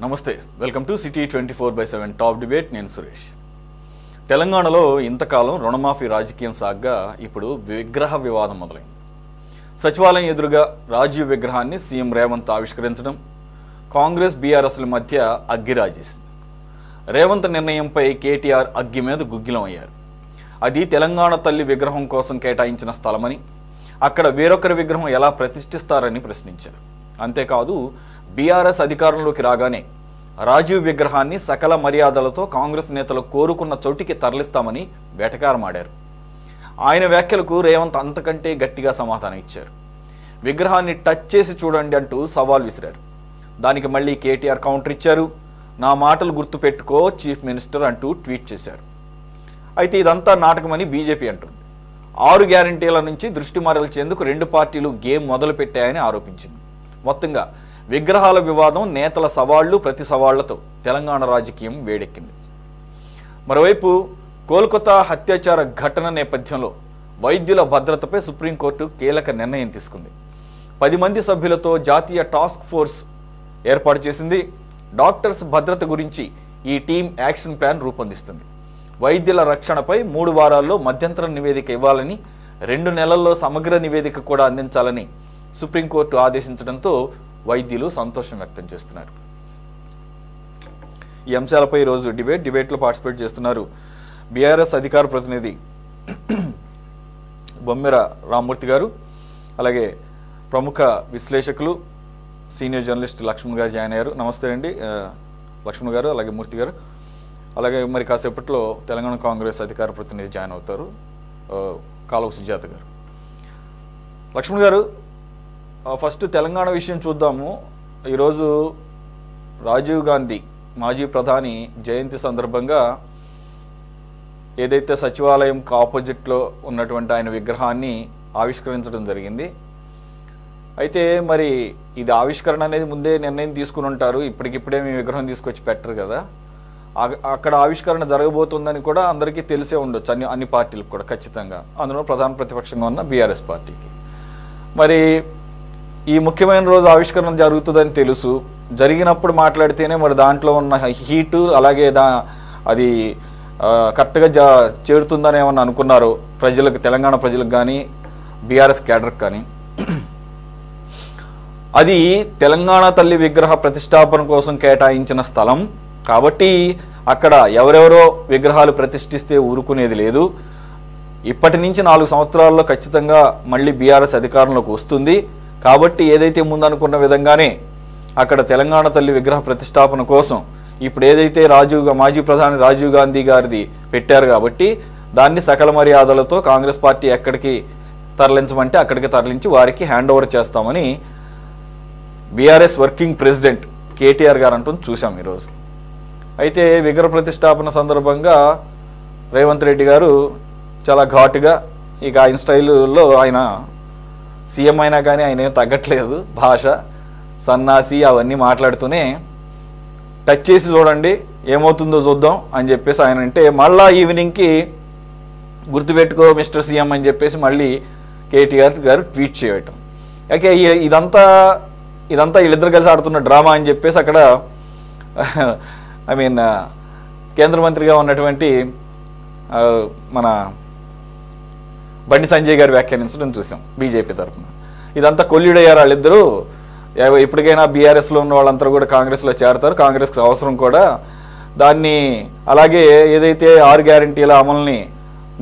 నమస్తే, welcome to city 24/7 top debate. నేను సురేష్. తెలంగాణలో ఇంతకాలం రుణమాఫీ రాజకీయం సాగ్గా ఇప్పుడు విగ్రహ వివాదం మొదలైంది. సచివాలయం ఎదురుగా రాజీవ్ విగ్రహాన్ని సీఎం రేవంత్ ఆవిష్కరించడం కాంగ్రెస్ బీఆర్ఎస్ల మధ్య అగ్గిరాజేసింది. రేవంత్ నిర్ణయంపై కేటీఆర్ అగ్గి మీద గుగ్గిలం అయ్యారు. అది తెలంగాణ తల్లి విగ్రహం కోసం కేటాయించిన స్థలమని, అక్కడ వేరొకరి విగ్రహం ఎలా ప్రతిష్ఠిస్తారని ప్రశ్నించారు. అంతేకాదు, బీఆర్ఎస్ అధికారంలోకి రాగానే రాజీవ్ విగ్రహాన్ని సకల మర్యాదలతో కాంగ్రెస్ నేతలు కోరుకున్న చోటికి తరలిస్తామని వేటకారమాడారు. ఆయన వ్యాఖ్యలకు రేవంత్ అంతకంటే గట్టిగా సమాధానం ఇచ్చారు. విగ్రహాన్ని టచ్ చేసి చూడండి అంటూ సవాల్ విసిరారు. దానికి మళ్ళీ కేటీఆర్ కౌంటర్ ఇచ్చారు. నా మాటలు గుర్తుపెట్టుకో చీఫ్ మినిస్టర్ అంటూ ట్వీట్ చేశారు. అయితే ఇదంతా నాటకమని బీజేపీ అంటుంది. 6 గ్యారంటీల నుంచి దృష్టి మరల్చేందుకు రెండు పార్టీలు గేమ్ మొదలుపెట్టాయని ఆరోపించింది. మొత్తంగా విగ్రహాల వివాదం, నేతల సవాళ్లు, ప్రతి సవాళ్లతో తెలంగాణ రాజకీయం వేడెక్కింది. మరోవైపు కోల్కతా హత్యాచార ఘటన నేపథ్యంలో వైద్యుల భద్రతపై సుప్రీంకోర్టు కీలక నిర్ణయం తీసుకుంది. 10 మంది సభ్యులతో జాతీయ టాస్క్ ఫోర్స్ ఏర్పాటు చేసింది. డాక్టర్స్ భద్రత గురించి ఈ టీం యాక్షన్ ప్లాన్ రూపొందిస్తుంది. వైద్యుల రక్షణపై 3 వారాల్లో మధ్యంతర నివేదిక ఇవ్వాలని, 2 నెలల్లో సమగ్ర నివేదిక కూడా అందించాలని సుప్రీంకోర్టు ఆదేశించడంతో వైద్యులు సంతోషం వ్యక్తం చేస్తున్నారు. ఈ అంశాలపై ఈరోజు డిబేట్లో పార్టిసిపేట్ చేస్తున్నారు బీఆర్ఎస్ అధికార ప్రతినిధి బొమ్మెర రామ్మూర్తి గారు, అలాగే ప్రముఖ విశ్లేషకులు సీనియర్ జర్నలిస్ట్ లక్ష్మణ్ గారు జాయిన్ అయ్యారు. నమస్తే అండి లక్ష్మణ్ గారు, అలాగే మూర్తి గారు. అలాగే మరి కాసేపట్లో తెలంగాణ కాంగ్రెస్ అధికార ప్రతినిధి జాయిన్ అవుతారు కాలువ సుజాత గారు. లక్ష్మణ్ గారు, ఫస్ట్ తెలంగాణ విషయం చూద్దాము. ఈరోజు రాజీవ్ గాంధీ మాజీ ప్రధాని జయంతి సందర్భంగా ఏదైతే సచివాలయంకు ఆపోజిట్లో ఉన్నటువంటి ఆయన విగ్రహాన్ని ఆవిష్కరించడం జరిగింది. అయితే మరి ఇది ఆవిష్కరణ అనేది ముందే నిర్ణయం తీసుకుని ఉంటారు, ఇప్పటికిప్పుడే మీ విగ్రహం తీసుకొచ్చి పెట్టరు కదా. అక్కడ ఆవిష్కరణ జరగబోతుందని కూడా అందరికీ తెలిసే ఉండొచ్చు, అన్ని పార్టీలకు కూడా ఖచ్చితంగా, అందులో ప్రధాన ప్రతిపక్షంగా ఉన్న బీఆర్ఎస్ పార్టీకి. మరి ఈ ముఖ్యమైన రోజు ఆవిష్కరణ జరుగుతుందని తెలుసు, జరిగినప్పుడు మాట్లాడితేనే మరి దాంట్లో ఉన్న హీటు, అలాగే అది కరెక్ట్గా చేరుతుందని ఏమన్నా అనుకున్నారు ప్రజలకు, తెలంగాణ ప్రజలకు కానీ బీఆర్ఎస్ క్యాడర్కి కానీ. అది తెలంగాణ తల్లి విగ్రహ ప్రతిష్టాపన కోసం కేటాయించిన స్థలం కాబట్టి అక్కడ ఎవరెవరో విగ్రహాలు ప్రతిష్ఠిస్తే ఊరుకునేది లేదు. ఇప్పటి నుంచి 4 సంవత్సరాల్లో ఖచ్చితంగా మళ్ళీ బీఆర్ఎస్ అధికారంలోకి వస్తుంది కాబట్టి ఏదైతే ముందనుకున్న విధంగానే అక్కడ తెలంగాణ తల్లి విగ్రహ ప్రతిష్టాపన కోసం ఇప్పుడు ఏదైతే మాజీ ప్రధాని రాజీవ్ గాంధీ గారిది పెట్టారు కాబట్టి దాన్ని సకల మర్యాదలతో కాంగ్రెస్ పార్టీ ఎక్కడికి తరలించమంటే అక్కడికి తరలించి వారికి హ్యాండ్ ఓవర్ చేస్తామని బీఆర్ఎస్ వర్కింగ్ ప్రెసిడెంట్ కేటీఆర్ గారు అంటూ చూసాం ఈరోజు. అయితే విగ్రహ ప్రతిష్టాపన సందర్భంగా రేవంత్ రెడ్డి గారు చాలా ఘాటుగా, ఇక ఆయన స్టైల్లో, ఆయన సీఎం అయినా కానీ ఆయన ఏం తగ్గట్లేదు, భాష సన్నాసి అవన్నీ మాట్లాడుతూనే టచ్ చేసి చూడండి ఏమవుతుందో చూద్దాం అని చెప్పేసి ఆయన అంటే, మళ్ళా ఈవినింగ్కి గుర్తుపెట్టుకో మిస్టర్ సీఎం అని చెప్పేసి మళ్ళీ కేటీఆర్ గారు ట్వీట్ చేయటం. ఓకే, ఇదంతా వీళ్ళిద్దరు కలిసి ఆడుతున్న డ్రామా అని చెప్పేసి అక్కడ కేంద్ర మంత్రిగా ఉన్నటువంటి మన బండి సంజయ్ గారు వ్యాఖ్యానించడం చూసాం బీజేపీ తరఫున. ఇదంతా కొల్లుడయ్యారు వాళ్ళిద్దరూ. ఇప్పటికైనా బీఆర్ఎస్లో ఉన్న వాళ్ళందరూ కూడా కాంగ్రెస్లో చేరతారు, కాంగ్రెస్కి అవసరం కూడా దాన్ని. అలాగే ఏదైతే 6 గ్యారంటీల అమలుని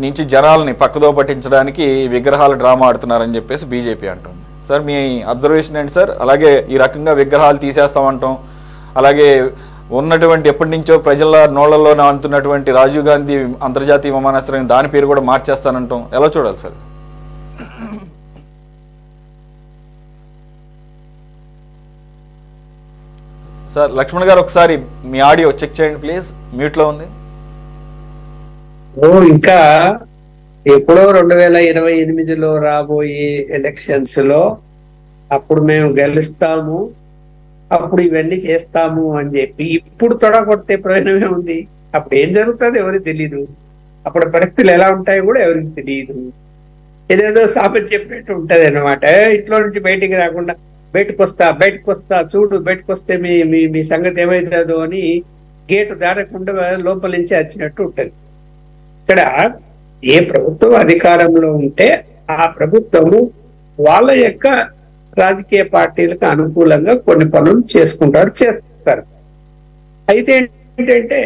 నుంచి జనాల్ని పక్కదో పట్టించడానికి విగ్రహాల డ్రామా ఆడుతున్నారని చెప్పేసి బీజేపీ అంటుంది. సార్ మీ అబ్జర్వేషన్ ఏంటి సార్? అలాగే ఈ రకంగా విగ్రహాలు తీసేస్తామంటాం, అలాగే ఉన్నటువంటి ఎప్పటి నుంచో ప్రజల నోళ్లలో అంటున్నటువంటి రాజీవ్ గాంధీ అంతర్జాతీయ విమానాశ్రయం దాని పేరు కూడా మార్చేస్తానంటాం, ఎలా చూడాలి సార్? సార్ లక్ష్మణ్ గారు, ఒకసారి మీ ఆడియో చెక్ చేయండి ప్లీజ్, మ్యూట్లో ఉంది. ఇంకా ఎప్పుడో 2028లో రాబోయే ఎలక్షన్స్ లో అప్పుడు మేము గెలుస్తాము, అప్పుడు ఇవన్నీ చేస్తాము అని చెప్పి ఇప్పుడు తొడగొడితే ప్రయోజనమే ఉంది. అప్పుడు ఏం జరుగుతుందో ఎవరికి తెలీదు, అప్పుడు పరిస్థితులు ఎలా ఉంటాయో కూడా ఎవరికి తెలియదు. ఏదేదో సాపం చెప్పినట్టు ఉంటది అనమాట. ఇంట్లో నుంచి బయటికి రాకుండా బయటకు వస్తా చూడు, బయటకు వస్తే మీ మీ మీ సంగతి ఏమైతుందో అని గేటు దారకుండా లోపల నుంచి వచ్చినట్టు ఉంటుంది. ఇక్కడ ఏ ప్రభుత్వం అధికారంలో ఉంటే ఆ ప్రభుత్వము వాళ్ళ యొక్క రాజకీయ పార్టీలకు అనుకూలంగా కొన్ని పనులు చేస్తారు. అయితే ఏంటంటే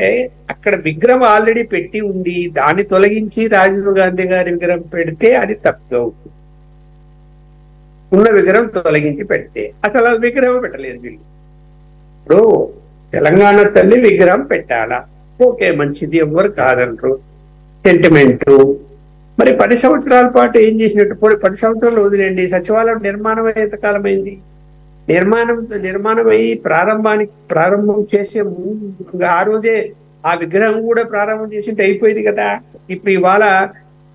అక్కడ విగ్రహం ఆల్రెడీ పెట్టి ఉంది, దాన్ని తొలగించి రాజీవ్ గాంధీ గారి విగ్రహం పెడితే అది తప్పు అవుతుంది. ఉన్న విగ్రహం తొలగించి పెడితే అసలు ఆ విగ్రహం పెట్టలేదు వీళ్ళు. ఇప్పుడు తెలంగాణ తల్లి విగ్రహం పెట్టాలా, ఓకే మంచిది, ఎవ్వరు కాదనరు, సెంటిమెంటు. మరి 10 సంవత్సరాల పాటు ఏం చేసినట్టు? 10 సంవత్సరాలు వదిలేండి, సచివాలయం నిర్మాణం ఎంత కాలమైంది? నిర్మాణం అయ్యి ప్రారంభం చేసే ఆ రోజే ఆ విగ్రహం కూడా ప్రారంభం చేసింటే అయిపోయింది కదా. ఇప్పుడు ఇవాళ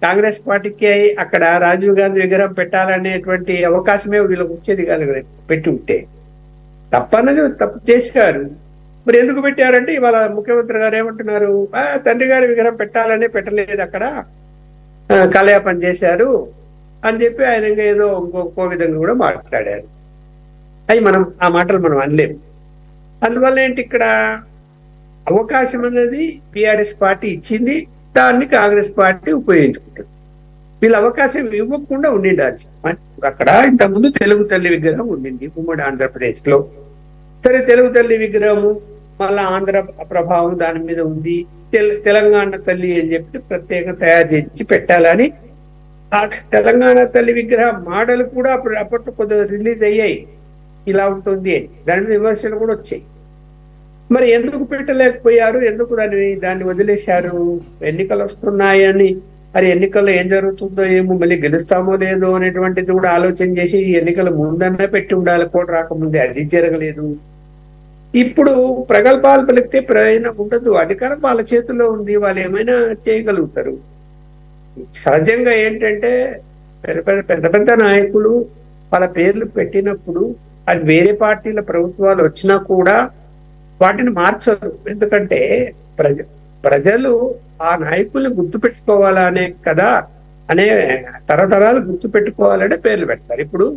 కాంగ్రెస్ పార్టీకి అక్కడ రాజీవ్ గాంధీ విగ్రహం పెట్టాలనేటువంటి అవకాశమే వీళ్ళకి వచ్చేది కాదు కదా, పెట్టి ఉంటే. తప్పన్నది తప్పు చేశారు. మరి ఎందుకు పెట్టారంటే ఇవాళ ముఖ్యమంత్రి గారు ఏమంటున్నారు, తండ్రి గారి విగ్రహం పెట్టాలనే పెట్టలేదు, అక్కడ కాలయాపన చేశారు అని చెప్పి ఆయన ఏదో ఇంకో విధంగా కూడా మాట్లాడారు. అవి ఆ మాటలు మనం అనలేము. అందువల్ల ఏంటి, ఇక్కడ అవకాశం అనేది టిఆర్ఎస్ పార్టీ ఇచ్చింది, దాన్ని కాంగ్రెస్ పార్టీ ఉపయోగించుకుంటుంది. వీళ్ళు అవకాశం ఇవ్వకుండా ఉండిండాల్సి. అక్కడ ఇంతకుముందు తెలుగు తల్లి విగ్రహం ఉండింది ఉమ్మడి ఆంధ్రప్రదేశ్ లో. సరే, తెలుగు తల్లి విగ్రహము మళ్ళా ఆంధ్ర ప్రభావం దాని మీద ఉంది, తెలంగాణ తల్లి అని చెప్పి ప్రత్యేకంగా తయారు చేసి పెట్టాలని ఆ తెలంగాణ తల్లి విగ్రహ మోడల్ కూడా అప్పట్లో కొద్దిగా రిలీజ్ అయ్యాయి, ఇలా ఉంటుంది అని. దాని మీద విమర్శలు కూడా వచ్చాయి. మరి ఎందుకు పెట్టలేకపోయారు, ఎందుకు దాన్ని వదిలేశారు? ఎన్నికలు వస్తున్నాయని, మరి ఎన్నికల్లో ఏం జరుగుతుందో ఏమో, మళ్ళీ గెలుస్తామో లేదో అనేటువంటిది కూడా ఆలోచన చేసి ఎన్నికల ముందన్నా పెట్టి ఉండాలి, కూడా రాకముందే. అది జరగలేదు. ఇప్పుడు ప్రగల్భాలు పలికితే ప్రయోజనం ఉండదు, అధికారం వాళ్ళ చేతుల్లో ఉంది, వాళ్ళు ఏమైనా చేయగలుగుతారు. సహజంగా ఏంటంటే పెద్ద పెద్ద నాయకులు వాళ్ళ పేర్లు పెట్టినప్పుడు అది వేరే పార్టీల ప్రభుత్వాలు వచ్చినా కూడా వాటిని మార్చరు. ఎందుకంటే ప్రజలు ఆ నాయకుల్ని గుర్తు పెట్టుకోవాలనే కదా, అనే తరతరాలు గుర్తు పెట్టుకోవాలనే పేర్లు పెడతారు. ఇప్పుడు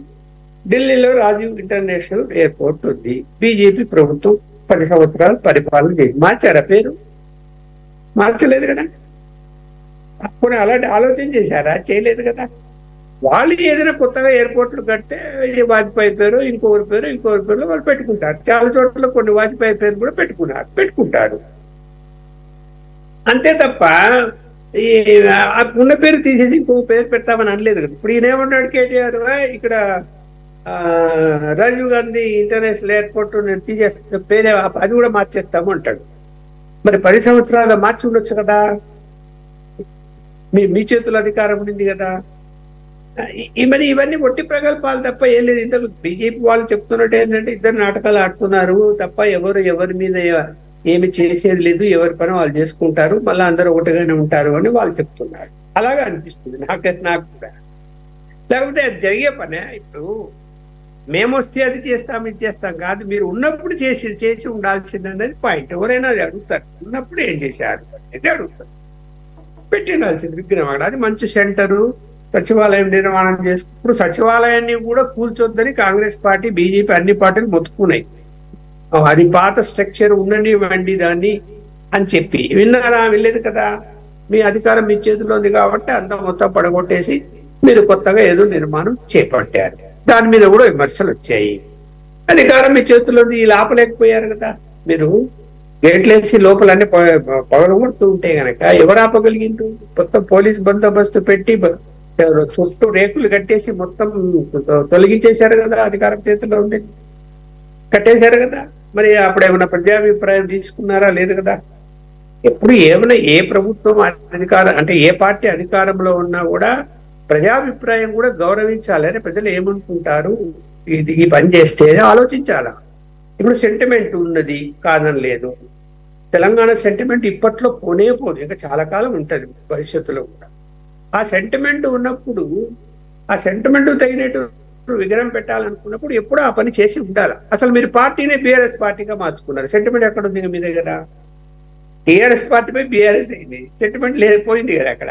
ఢిల్లీలో రాజీవ్ ఇంటర్నేషనల్ ఎయిర్పోర్ట్ ఉంది, బీజేపీ ప్రభుత్వం 10 సంవత్సరాలు పరిపాలన చేసి మార్చారా పేరు? మార్చలేదు కదా. అప్పుడు అలాంటి ఆలోచన చేశారా? చేయలేదు కదా. వాళ్ళు ఏదైనా కొత్తగా ఎయిర్పోర్ట్లు కడితే వాజ్పేయి పేరు, ఇంకొకరి పేరు వాళ్ళు పెట్టుకుంటారు. చాలా చోట్ల కొన్ని వాజ్పేయి పేరు కూడా పెట్టుకుంటారు. అంతే తప్ప ఉన్న పేరు తీసేసి ఇంకొక పేరు పెడతామని అనలేదు కదా. ఇప్పుడు ఈయనేమన్నాడు కేటీఆర్, ఇక్కడ రాజీవ్ గాంధీ ఇంటర్నేషనల్ ఎయిర్పోర్ట్ నేను తీసేస్తా, పేరే అది కూడా మార్చేస్తాము అంటాడు. మరి 10 సంవత్సరాలు మార్చి ఉండొచ్చు కదా, మీ చేతుల అధికారం ఉంది కదా. మరి ఇవన్నీ ఒట్టి ప్రగల్భాలు తప్ప ఏం లేదు. ఇంతకు బీజేపీ వాళ్ళు చెప్తున్నట్టు ఏంటంటే ఇద్దరు నాటకాలు ఆడుతున్నారు తప్ప ఎవరి మీద ఏమి చేసేది లేదు, ఎవరి పని వాళ్ళు చేసుకుంటారు, మళ్ళీ అందరూ ఒకటిగానే ఉంటారు అని వాళ్ళు చెప్తున్నారు. అలాగా అనిపిస్తుంది నాకు కూడా. లేకపోతే అది జరిగే పనే. ఇప్పుడు మేము వస్తే అది చేస్తాం, ఇది చేస్తాం కాదు, మీరు ఉన్నప్పుడు చేసి ఉండాల్సింది అనేది పాయింట్. ఎవరైనా అది అడుగుతారు, ఉన్నప్పుడు ఏం చేశారు అనేది అడుగుతారు. పెట్టి ఉండాల్సింది విగ్రహం అక్కడ. అది మంచి సెంటరు, సచివాలయం నిర్మాణం చేసుకున్నప్పుడు సచివాలయాన్ని కూడా కూల్చొద్దని కాంగ్రెస్ పార్టీ, బీజేపీ అన్ని పార్టీలు మొత్తుకున్నాయి. అది పాత స్ట్రక్చర్ ఉండనివ్వండి దాన్ని అని చెప్పి విన్నారా? వెళ్ళలేదు కదా. మీ అధికారం మీ చేతిలో ఉంది కాబట్టి అంతా మొత్తం పడగొట్టేసి మీరు కొత్తగా ఏదో నిర్మాణం చేపట్టారు. దాని మీద కూడా విమర్శలు వచ్చాయి. అధికారం మీ చేతిలో ఉంది, ఆపలేకపోయారు కదా. మీరు గేట్లేసి లోపలన్నీ పగలగొడుతూ ఉంటే గనక ఎవరు ఆపగలిగిండు? మొత్తం పోలీస్ బందోబస్తు పెట్టి చుట్టూ రేకులు కట్టేసి మొత్తం తొలగించేశారు కదా. అధికారం చేతిలో ఉండి కట్టేశారు కదా. మరి అప్పుడు ఏమైనా ప్రజాభిప్రాయం తీసుకున్నారా? లేదు కదా. ఎప్పుడు ఏమైనా ఏ ప్రభుత్వం అంటే ఏ పార్టీ అధికారంలో ఉన్నా కూడా ప్రజాభిప్రాయం కూడా గౌరవించాలి. అని ప్రజలు ఏమనుకుంటారు, ఈ పని చేస్తే ఆలోచించాలా. ఇప్పుడు సెంటిమెంట్ ఉన్నది కాదని లేదు. తెలంగాణ సెంటిమెంట్ ఇప్పట్లో పోనే పోదు, ఇంకా చాలా కాలం ఉంటుంది భవిష్యత్తులో కూడా. ఆ సెంటిమెంట్ ఉన్నప్పుడు ఆ సెంటిమెంట్ తగినట్టు విగ్రహం పెట్టాలనుకున్నప్పుడు ఎప్పుడు ఆ పని చేసి ఉండాలి. అసలు మీరు పార్టీనే బీఆర్ఎస్ పార్టీగా మార్చుకున్నారు. సెంటిమెంట్ ఎక్కడ ఉంది మీ దగ్గర? టీఆర్ఎస్ పార్టీపై బీఆర్ఎస్ అయింది, సెంటిమెంట్ లేకపోయింది కదా అక్కడ.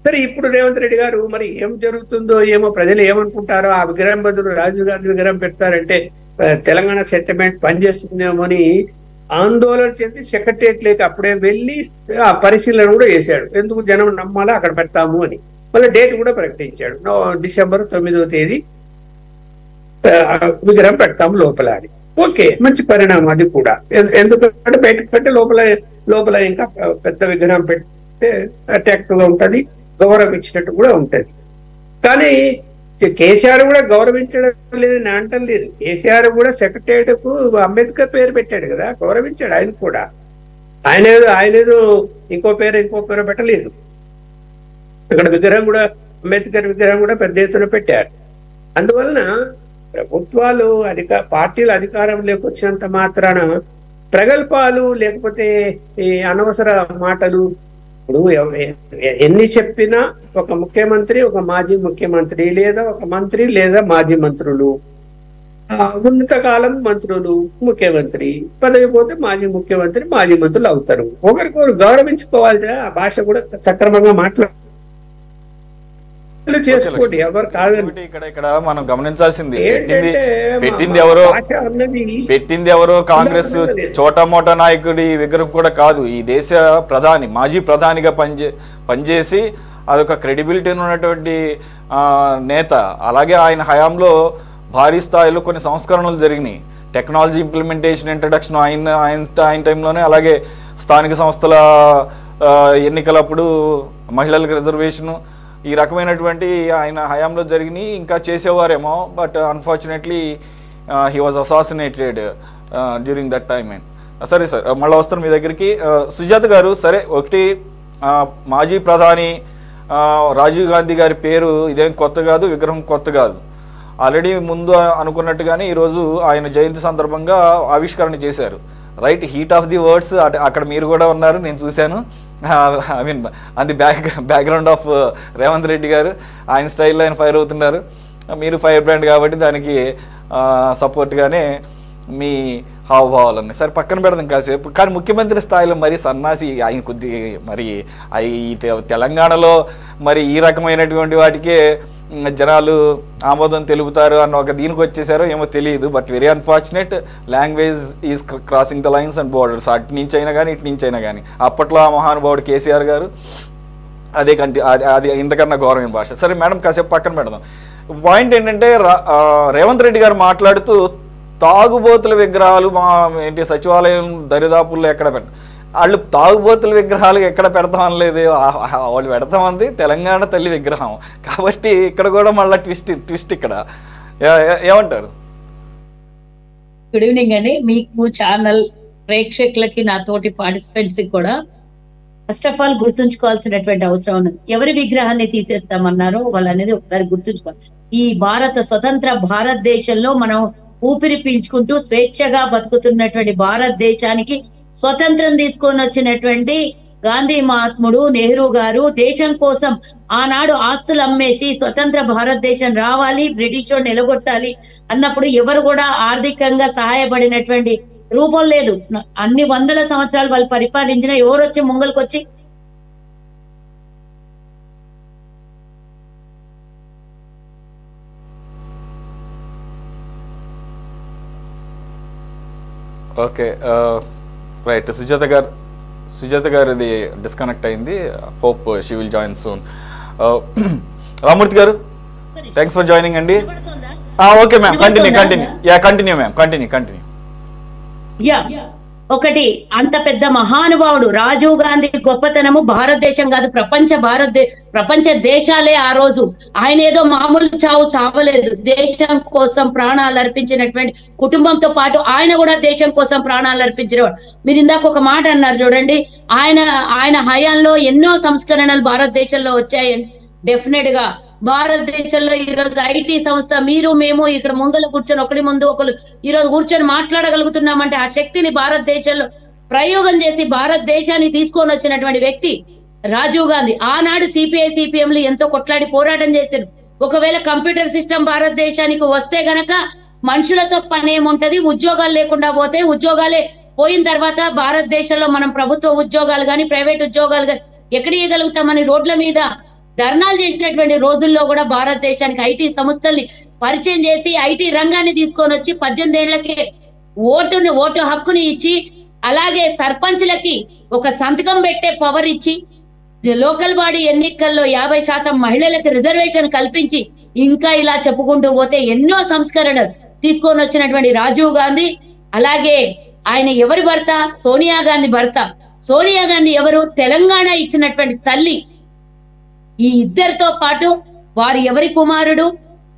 సరే ఇప్పుడు రేవంత్ రెడ్డి గారు మరి ఏం జరుగుతుందో ఏమో, ప్రజలు ఏమనుకుంటారో, ఆ విగ్రహం బదులు రాజీవ్ గాంధీ విగ్రహం పెడతారంటే తెలంగాణ సెంటిమెంట్ పనిచేస్తుందేమో అని ఆందోళన చెంది సెక్రటరియట్ లేక అప్పుడే వెళ్ళి ఆ పరిశీలన కూడా చేశాడు. ఎందుకు జనం నమ్మాలా, అక్కడ పెడతాము అని. మళ్ళీ డేట్ కూడా ప్రకటించాడు, డిసెంబర్ 9వ తేదీ విగ్రహం పెడతాము లోపల అని. ఓకే, మంచి పరిణామం అది కూడా. ఎందుకంటే బయటకు పెట్టి లోపల ఇంకా పెద్ద విగ్రహం పెడితే అట్రాక్టివ్ గా ఉంటది, గౌరవం ఇచ్చినట్టు కూడా ఉంటది. కానీ కేసీఆర్ కూడా గౌరవించడం లేదని అంటం లేదు. కేసీఆర్ కూడా సెక్రటరియట్ కు అంబేద్కర్ పేరు పెట్టాడు కదా, గౌరవించాడు ఆయన కూడా. ఆయనేదో ఇంకో పేరు పెట్టలేదు. అక్కడ విగ్రహం కూడా, అంబేద్కర్ విగ్రహం కూడా పెద్ద ఎత్తున పెట్టారు. అందువలన ప్రభుత్వాలు పార్టీలు అధికారంలోకి వచ్చినంత మాత్రాన ప్రగల్భాలు లేకపోతే ఈ అనవసర మాటలు, ఇప్పుడు ఎన్ని చెప్పినా ఒక ముఖ్యమంత్రి, ఒక మాజీ ముఖ్యమంత్రి, లేదా ఒక మంత్రి లేదా మాజీ మంత్రులు, ఉన్నతకాలం మంత్రులు, ముఖ్యమంత్రి పదవి పోతే మాజీ ముఖ్యమంత్రి, మాజీ మంత్రులు అవుతారు. ఒకరికొకరు గౌరవించుకోవాలి. ఆ భాష కూడా సక్రమంగా చేసుకోండి, ఎవరు కాదండి. ఇక్కడ మనం గమనించాల్సింది, పెట్టింది ఎవరో కాంగ్రెస్ చోటా మోటా నాయకుడి విగ్రహం కూడా కాదు. ఈ దేశ ప్రధాని, మాజీ ప్రధానిగా పనిచేసి అదొక క్రెడిబిలిటీ ఉన్నటువంటి నేత. అలాగే ఆయన హయాంలో భారీ స్థాయిలో కొన్ని సంస్కరణలు జరిగినాయి. టెక్నాలజీ ఇంప్లిమెంటేషన్, ఇంట్రడక్షన్ ఆయన టైంలోనే. అలాగే స్థానిక సంస్థల ఎన్నికలప్పుడు మహిళలకు రిజర్వేషను, ఈ రకమైనటువంటి ఆయన హయాంలో జరిగినాయి. ఇంకా చేసేవారేమో, but unfortunately he was assassinated during that time. సరే సార్, మళ్ళీ వస్తాను మీ దగ్గరికి. సుజాత గారు, సరే ఒకటి, మాజీ ప్రధాని రాజీవ్ గాంధీ గారి పేరు ఇదేం కొత్త కాదు, విగ్రహం కొత్త కాదు. ఆల్రెడీ ముందు అనుకున్నట్టుగానే ఈరోజు ఆయన జయంతి సందర్భంగా ఆవిష్కరణ చేశారు. Right, heat of the words అక్కడ మీరు కూడా ఉన్నారు, నేను చూశాను. ఐ మీన్ అది బ్యాక్గ్రౌండ్ ఆఫ్ రేవంత్ రెడ్డి గారు, ఆయన స్టైల్లో ఆయన ఫైర్ అవుతున్నారు. మీరు ఫైర్ బ్రాండ్ కాబట్టి దానికి సపోర్ట్గానే మీ హావభావాలన్నీ సరే పక్కన పెడదాం కాసేపు. కానీ ముఖ్యమంత్రి స్థాయిలో మరి సన్నాసి ఆయన కొద్ది మరి ఈ తెలంగాణలో మరి ఈ రకమైనటువంటి వాటికే జనాలు ఆమోదం తెలుపుతారు అన్న ఒక దీనికి వచ్చేసారో ఏమో తెలియదు. But very unfortunate, language is crossing the lines and borders. అటు నుంచి అయినా కానీ ఇటు నుంచి అయినా కానీ. అప్పట్లో ఆ మహానుభావుడు కేసీఆర్ గారు అది ఇంతకన్నా గౌరవం భాష. సరే మేడం, కాసేపు పక్కన పెడదాం. పాయింట్ ఏంటంటే, రేవంత్ రెడ్డి గారు మాట్లాడుతూ తాగుబోతుల విగ్రహాలు ఏంటి సచివాలయం దరిదాపుల్లో ఎక్కడ వాళ్ళు తాగుబోతుల విగ్రహాలు ఎక్కడ పెడతాం అనలేదు, వాళ్ళు పెడతామంది తెలంగాణ తల్లి విగ్రహం. కాబట్టి ఇక్కడ కూడా మళ్ళీ ట్విస్ట్ ఇక్కడ ఏమంటారు? గుడ్ ఈవినింగ్ అండి. మీకు ఛానల్ ప్రేక్షకులకి, నాతోటి పార్టిసిపెంట్స్ కూడా ఫస్ట్ ఆఫ్ ఆల్ గుర్తుంచుకోవాల్సినటువంటి అవసరం ఉన్నది. ఎవరి విగ్రహాన్ని తీసేస్తామన్నారో వాళ్ళు అనేది ఒకసారి గుర్తుంచుకోవాలి. ఈ స్వతంత్ర భారతదేశంలో మనం ఊపిరి పీల్చుకుంటూ స్వేచ్ఛగా బతుకుతున్నటువంటి భారతదేశానికి స్వతంత్రం తీసుకొని వచ్చినటువంటి గాంధీ మహాత్ముడు నెహ్రూ గారు దేశం కోసం ఆనాడు ఆస్తులు అమ్మేసి స్వతంత్ర భారతదేశం రావాలి, బ్రిటిష్ వాడు నిలగొట్టాలి అన్నప్పుడు ఎవరు కూడా ఆర్థికంగా సహాయపడినటువంటి రూపం లేదు. అన్ని వందల సంవత్సరాలు వాళ్ళు పరిపాలించిన ఎవరు వచ్చి ముంగల్కొచ్చి ఓకే రైట్. సుజాత గారు ఇది డిస్కనెక్ట్ అయింది. Hope she will join soon. Ramamurthy garu, thanks for joining అండి. Okay ma'am, continue ma'am, continue. ఒకటి, అంత పెద్ద మహానుభావుడు రాజీవ్ గాంధీ గొప్పతనము భారతదేశం కాదు, ప్రపంచ దేశాలే ఆ రోజు. ఆయన ఏదో మామూలు చావు చావలేదు, దేశం కోసం ప్రాణాలు అర్పించినటువంటి కుటుంబంతో పాటు ఆయన కూడా దేశం కోసం ప్రాణాలు అర్పించినవాడు. మీరు ఇందాక ఒక మాట అన్నారు చూడండి, ఆయన హయాంలో ఎన్నో సంస్కరణలు భారతదేశంలో వచ్చాయని. డెఫినెట్ గా భారతదేశంలో ఈరోజు ఐటీ సంస్థ మీరు మేము ఇక్కడ ముంగలు కూర్చొని ఒకరి ముందు ఒకరు ఈరోజు కూర్చొని మాట్లాడగలుగుతున్నామంటే ఆ శక్తిని భారతదేశంలో ప్రయోగం చేసి భారతదేశాన్ని తీసుకొని వచ్చినటువంటి వ్యక్తి రాజీవ్ గాంధీ. ఆనాడు సిపిఐ సిపిఎంలు ఎంతో కొట్లాడి పోరాటం చేశారు. ఒకవేళ కంప్యూటర్ సిస్టమ్ భారతదేశానికి వస్తే గనక మనుషులతో పని ఏముంటది, ఉద్యోగాలు లేకుండా పోతే, ఉద్యోగాలే పోయిన తర్వాత భారతదేశంలో మనం ప్రభుత్వ ఉద్యోగాలు కానీ ప్రైవేట్ ఉద్యోగాలు కానీ ఎక్కడ ఇవ్వగలుగుతామని రోడ్ల మీద ధర్నాలు చేసినటువంటి రోజుల్లో కూడా భారతదేశానికి ఐటీ సంస్థల్ని పరిచయం చేసి ఐటీ రంగాన్ని తీసుకొని వచ్చి 18 ఏళ్లకే ఓటు హక్కుని ఇచ్చి, అలాగే సర్పంచ్లకి ఒక సంతకం పెట్టే పవర్ ఇచ్చి, లోకల్ బాడీ ఎన్నికల్లో 50% మహిళలకు రిజర్వేషన్ కల్పించి, ఇంకా ఇలా చెప్పుకుంటూ పోతే ఎన్నో సంస్కరణలు తీసుకొని వచ్చినటువంటి రాజీవ్ గాంధీ, అలాగే ఆయన ఎవరి భర్త? సోనియా గాంధీ భర్త. సోనియా గాంధీ ఎవరు? తెలంగాణ ఇచ్చినటువంటి తల్లి. ఈ ఇద్దరితో పాటు వారు ఎవరి కుమారుడు?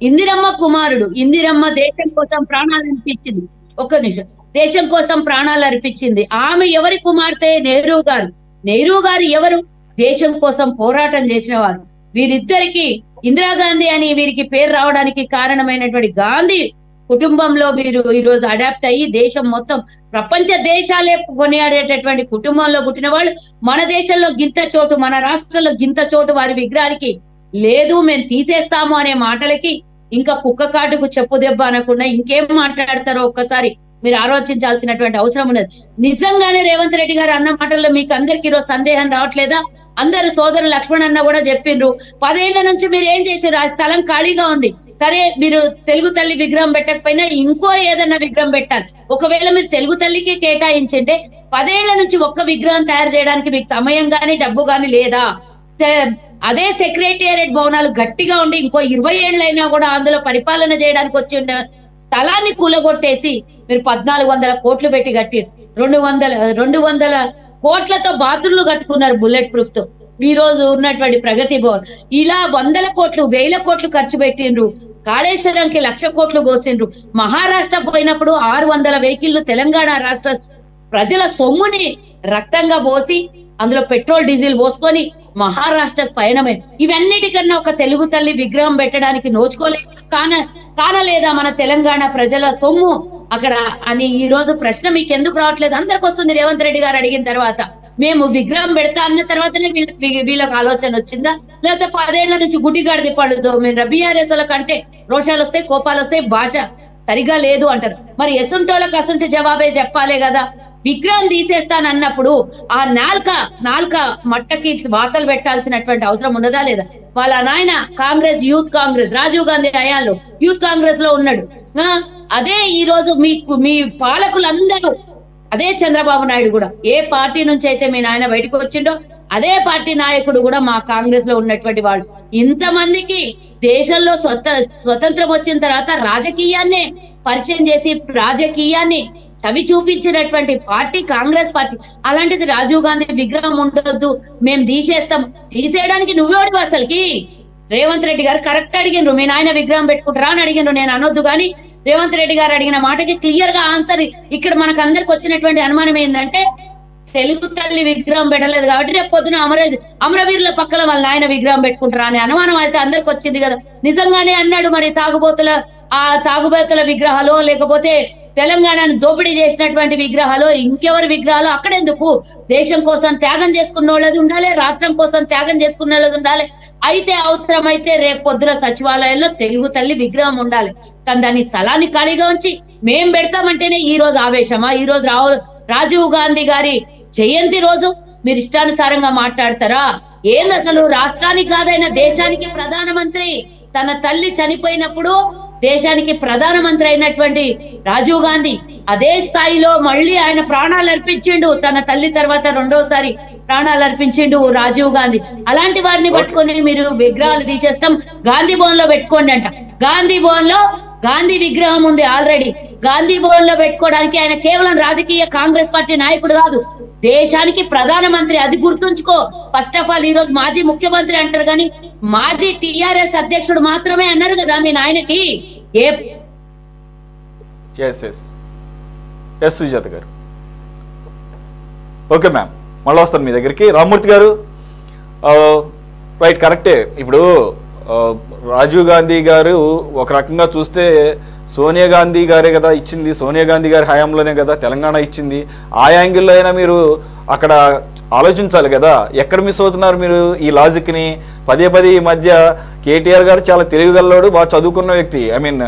ఇందిరమ్మ కుమారుడు. ఇందిరమ్మ దేశం కోసం ప్రాణాలు అర్పించింది. ఒక్క నిమిషం. దేశం కోసం ప్రాణాలు అర్పించింది. ఆమె ఎవరి కుమార్తె? నెహ్రూ గారు. నెహ్రూ గారు ఎవరు? దేశం కోసం పోరాటం చేసిన వారు. వీరిద్దరికి ఇందిరాగాంధీ అని వీరికి పేరు రావడానికి కారణమైనటువంటి గాంధీ కుటుంబంలో వీరు ఈరోజు అడాప్ట్ అయ్యి దేశం మొత్తం ప్రపంచ దేశాలే కొనియాడేటటువంటి కుటుంబంలో పుట్టిన వాళ్ళు. మన దేశంలో గింత చోటు, మన రాష్ట్రంలో గింత చోటు వారి విగ్రహానికి లేదు, మేము తీసేస్తాము అనే మాటలకి ఇంకా కుక్క కాటుకు చెప్పు దెబ్బ అనకుండా ఇంకేం మాట్లాడతారో ఒక్కసారి మీరు ఆలోచించాల్సినటువంటి అవసరం ఉన్నది. నిజంగానే రేవంత్ రెడ్డి గారు అన్న మాటల్లో మీకు అందరికి ఈరోజు సందేహం రావట్లేదా? అందరు సోదరు లక్ష్మణ్ అన్న కూడా చెప్పిండ్రు, 10 ఏళ్ల నుంచి మీరు ఏం చేశారు? ఆ స్థలం ఖాళీగా ఉంది. సరే, మీరు తెలుగు తల్లి విగ్రహం పెట్టకపోయినా ఇంకో ఏదన్నా విగ్రహం పెట్టాలి. ఒకవేళ మీరు తెలుగు తల్లికి కేటాయించింటే 10 ఏళ్ల నుంచి ఒక్క విగ్రహం తయారు చేయడానికి మీకు సమయం గాని డబ్బు గాని లేదా? అదే సెక్రటేరియట్ భవనాలు గట్టిగా ఉండి ఇంకో 20 ఏళ్ళైనా కూడా అందులో పరిపాలన చేయడానికి వచ్చి ఉన్న స్థలాన్ని కూలగొట్టేసి మీరు 1400 కోట్లు పెట్టి కట్టిరు. 200 కోట్లతో బాత్రూమ్లు కట్టుకున్నారు బుల్లెట్ ప్రూఫ్ తో. ఈ రోజు ఉన్నటువంటి ప్రగతి భవన్ ఇలా 100 కోట్లు 1000 కోట్లు ఖర్చు పెట్టిండ్రు. కాళేశ్వరంకి 1,00,000 కోట్లు పోసిండ్రు. మహారాష్ట్ర పోయినప్పుడు 600 వెహికల్లు తెలంగాణ రాష్ట్ర ప్రజల సొమ్ముని రక్తంగా పోసి అందులో పెట్రోల్ డీజిల్ పోసుకొని మహారాష్ట్రకు పయనమే. ఇవన్నిటికన్నా ఒక తెలుగు తల్లి విగ్రహం పెట్టడానికి కానలేదా మన తెలంగాణ ప్రజల సొమ్ము అక్కడ అని ఈ రోజు ప్రశ్న మీకు ఎందుకు రావట్లేదు? అందరికి వస్తుంది. రేవంత్ రెడ్డి గారు అడిగిన తర్వాత మేము విగ్రహం పెడతా అన్న తర్వాతనే వీళ్ళకి ఆలోచన వచ్చిందా? లేకపోతే 10 ఏళ్ల నుంచి గుడ్డిగాడిది పడుదో మేము బీఆర్ఎస్ కంటే రోషాలు వస్తాయి, కోపాలు వస్తాయి, భాష సరిగా లేదు అంటారు. మరి ఎసుంటోళ్ళకి అసుంటి జవాబే చెప్పాలే కదా. విగ్రహం తీసేస్తానన్నప్పుడు ఆ నాల్క మట్టకి వాతలు పెట్టాల్సినటువంటి అవసరం ఉన్నదా లేదా? వాళ్ళ నాయన యూత్ కాంగ్రెస్ రాజీవ్ గాంధీ హయాంలో యూత్ కాంగ్రెస్ లో ఉన్నాడు. అదే ఈ రోజు మీ పాలకులందరూ, అదే చంద్రబాబు నాయుడు కూడా ఏ పార్టీ నుంచి అయితే మీ నాయన బయటకు వచ్చిండో అదే పార్టీ నాయకుడు కూడా మా కాంగ్రెస్ లో ఉన్నటువంటి వాళ్ళు. ఇంతమందికి దేశంలో స్వతంత్రం వచ్చిన తర్వాత రాజకీయాన్ని పరిచయం చేసి రాజకీయాన్ని చవి చూపించినటువంటి పార్టీ కాంగ్రెస్ పార్టీ. అలాంటిది రాజీవ్ గాంధీ విగ్రహం ఉండొద్దు, మేము తీసేయడానికి నువ్వేవాడు అసలుకి? రేవంత్ రెడ్డి గారు కరెక్ట్ అడిగినరు, మీ నాయన విగ్రహం పెట్టుకుంటారా అని అడిగినరు. నేను అనొద్దు కానీ రేవంత్ రెడ్డి గారు అడిగిన మాటకి క్లియర్ గా ఆన్సర్. ఇక్కడ మనకు అందరికి వచ్చినటువంటి అనుమానం ఏంటంటే తెలుగు తల్లి విగ్రహం పెట్టలేదు కాబట్టి రేపు పొద్దున అమరవీరుల పక్కన వాళ్ళ నాయన విగ్రహం పెట్టుకుంటారా అనే అనుమానం అయితే అందరికి వచ్చింది కదా. నిజంగానే అన్నాడు. మరి తాగుబోతుల విగ్రహాలు లేకపోతే తెలంగాణను దోపిడీ చేసినటువంటి విగ్రహాలు ఇంకెవరి విగ్రహాలు అక్కడెందుకు? దేశం కోసం త్యాగం చేసుకున్న వాళ్ళది ఉండాలి, రాష్ట్రం కోసం త్యాగం చేసుకున్న వాళ్ళది ఉండాలి. అయితే అవసరమైతే రేపు పొద్దున సచివాలయంలో తెలుగు తల్లి విగ్రహం ఉండాలి. కానీ దాని స్థలాన్ని ఖాళీగా ఉంచి మేం పెడతామంటేనే ఈ రోజు ఆవేశమా? ఈ రోజు రాజీవ్ గాంధీ గారి జయంతి రోజు మీరు ఇష్టానుసారంగా మాట్లాడతారా? ఏంది అసలు? రాష్ట్రానికి కాదైనా దేశానికి ప్రధానమంత్రి. తన తల్లి చనిపోయినప్పుడు దేశానికి ప్రధానమంత్రి అయినటువంటి రాజీవ్ గాంధీ అదే స్థాయిలో మళ్ళీ ఆయన ప్రాణాలు అర్పించిండు. తన తల్లి తర్వాత రెండోసారి ప్రాణాలు అర్పించిండు రాజీవ్ గాంధీ. అలాంటి వారిని పట్టుకొని మీరు విగ్రహాలు తీసేస్తాం, గాంధీ భవన్ లో పెట్టుకోండి అంట. గాంధీ భవన్ లో గాంధీ విగ్రహం ఉంది ఆల్రెడీ. గాంధీ భవన్ లో పెట్టుకోవడానికి ఆయన కేవలం రాజకీయ కాంగ్రెస్ పార్టీ నాయకుడు కాదు, దేశానికి ప్రధానమంత్రి. అది గుర్తుంచుకో. ఫస్ట్ ఆఫ్ ఆల్ ఈ రోజు మాజీ ముఖ్యమంత్రి అంటారు కానీ మాజీ టిఆర్ఎస్ అధ్యక్షుడు మాత్రమే అన్నారు కదా మీ నాయనకి. సుజాత గారు ఓకే మ్యామ్, మళ్ళీ వస్తాను మీ దగ్గరికి. రామ్మూర్తి గారు రైట్, కరెక్టే. ఇప్పుడు రాజీవ్ గాంధీ గారు ఒక రకంగా చూస్తే సోనియా గాంధీ గారే కదా ఇచ్చింది, సోనియా గాంధీ గారి హయాంలోనే కదా తెలంగాణ ఇచ్చింది. ఆ యాంగిల్లో అయినా మీరు అక్కడ ఆలోచించాలి కదా. ఎక్కడ మిస్ అవుతున్నారు మీరు ఈ లాజిక్ని? పదే పదే ఈ మధ్య కేటీఆర్ గారు చాలా తెలివిగలవాడు, బాగా చదువుకున్న వ్యక్తి. ఐ మీన్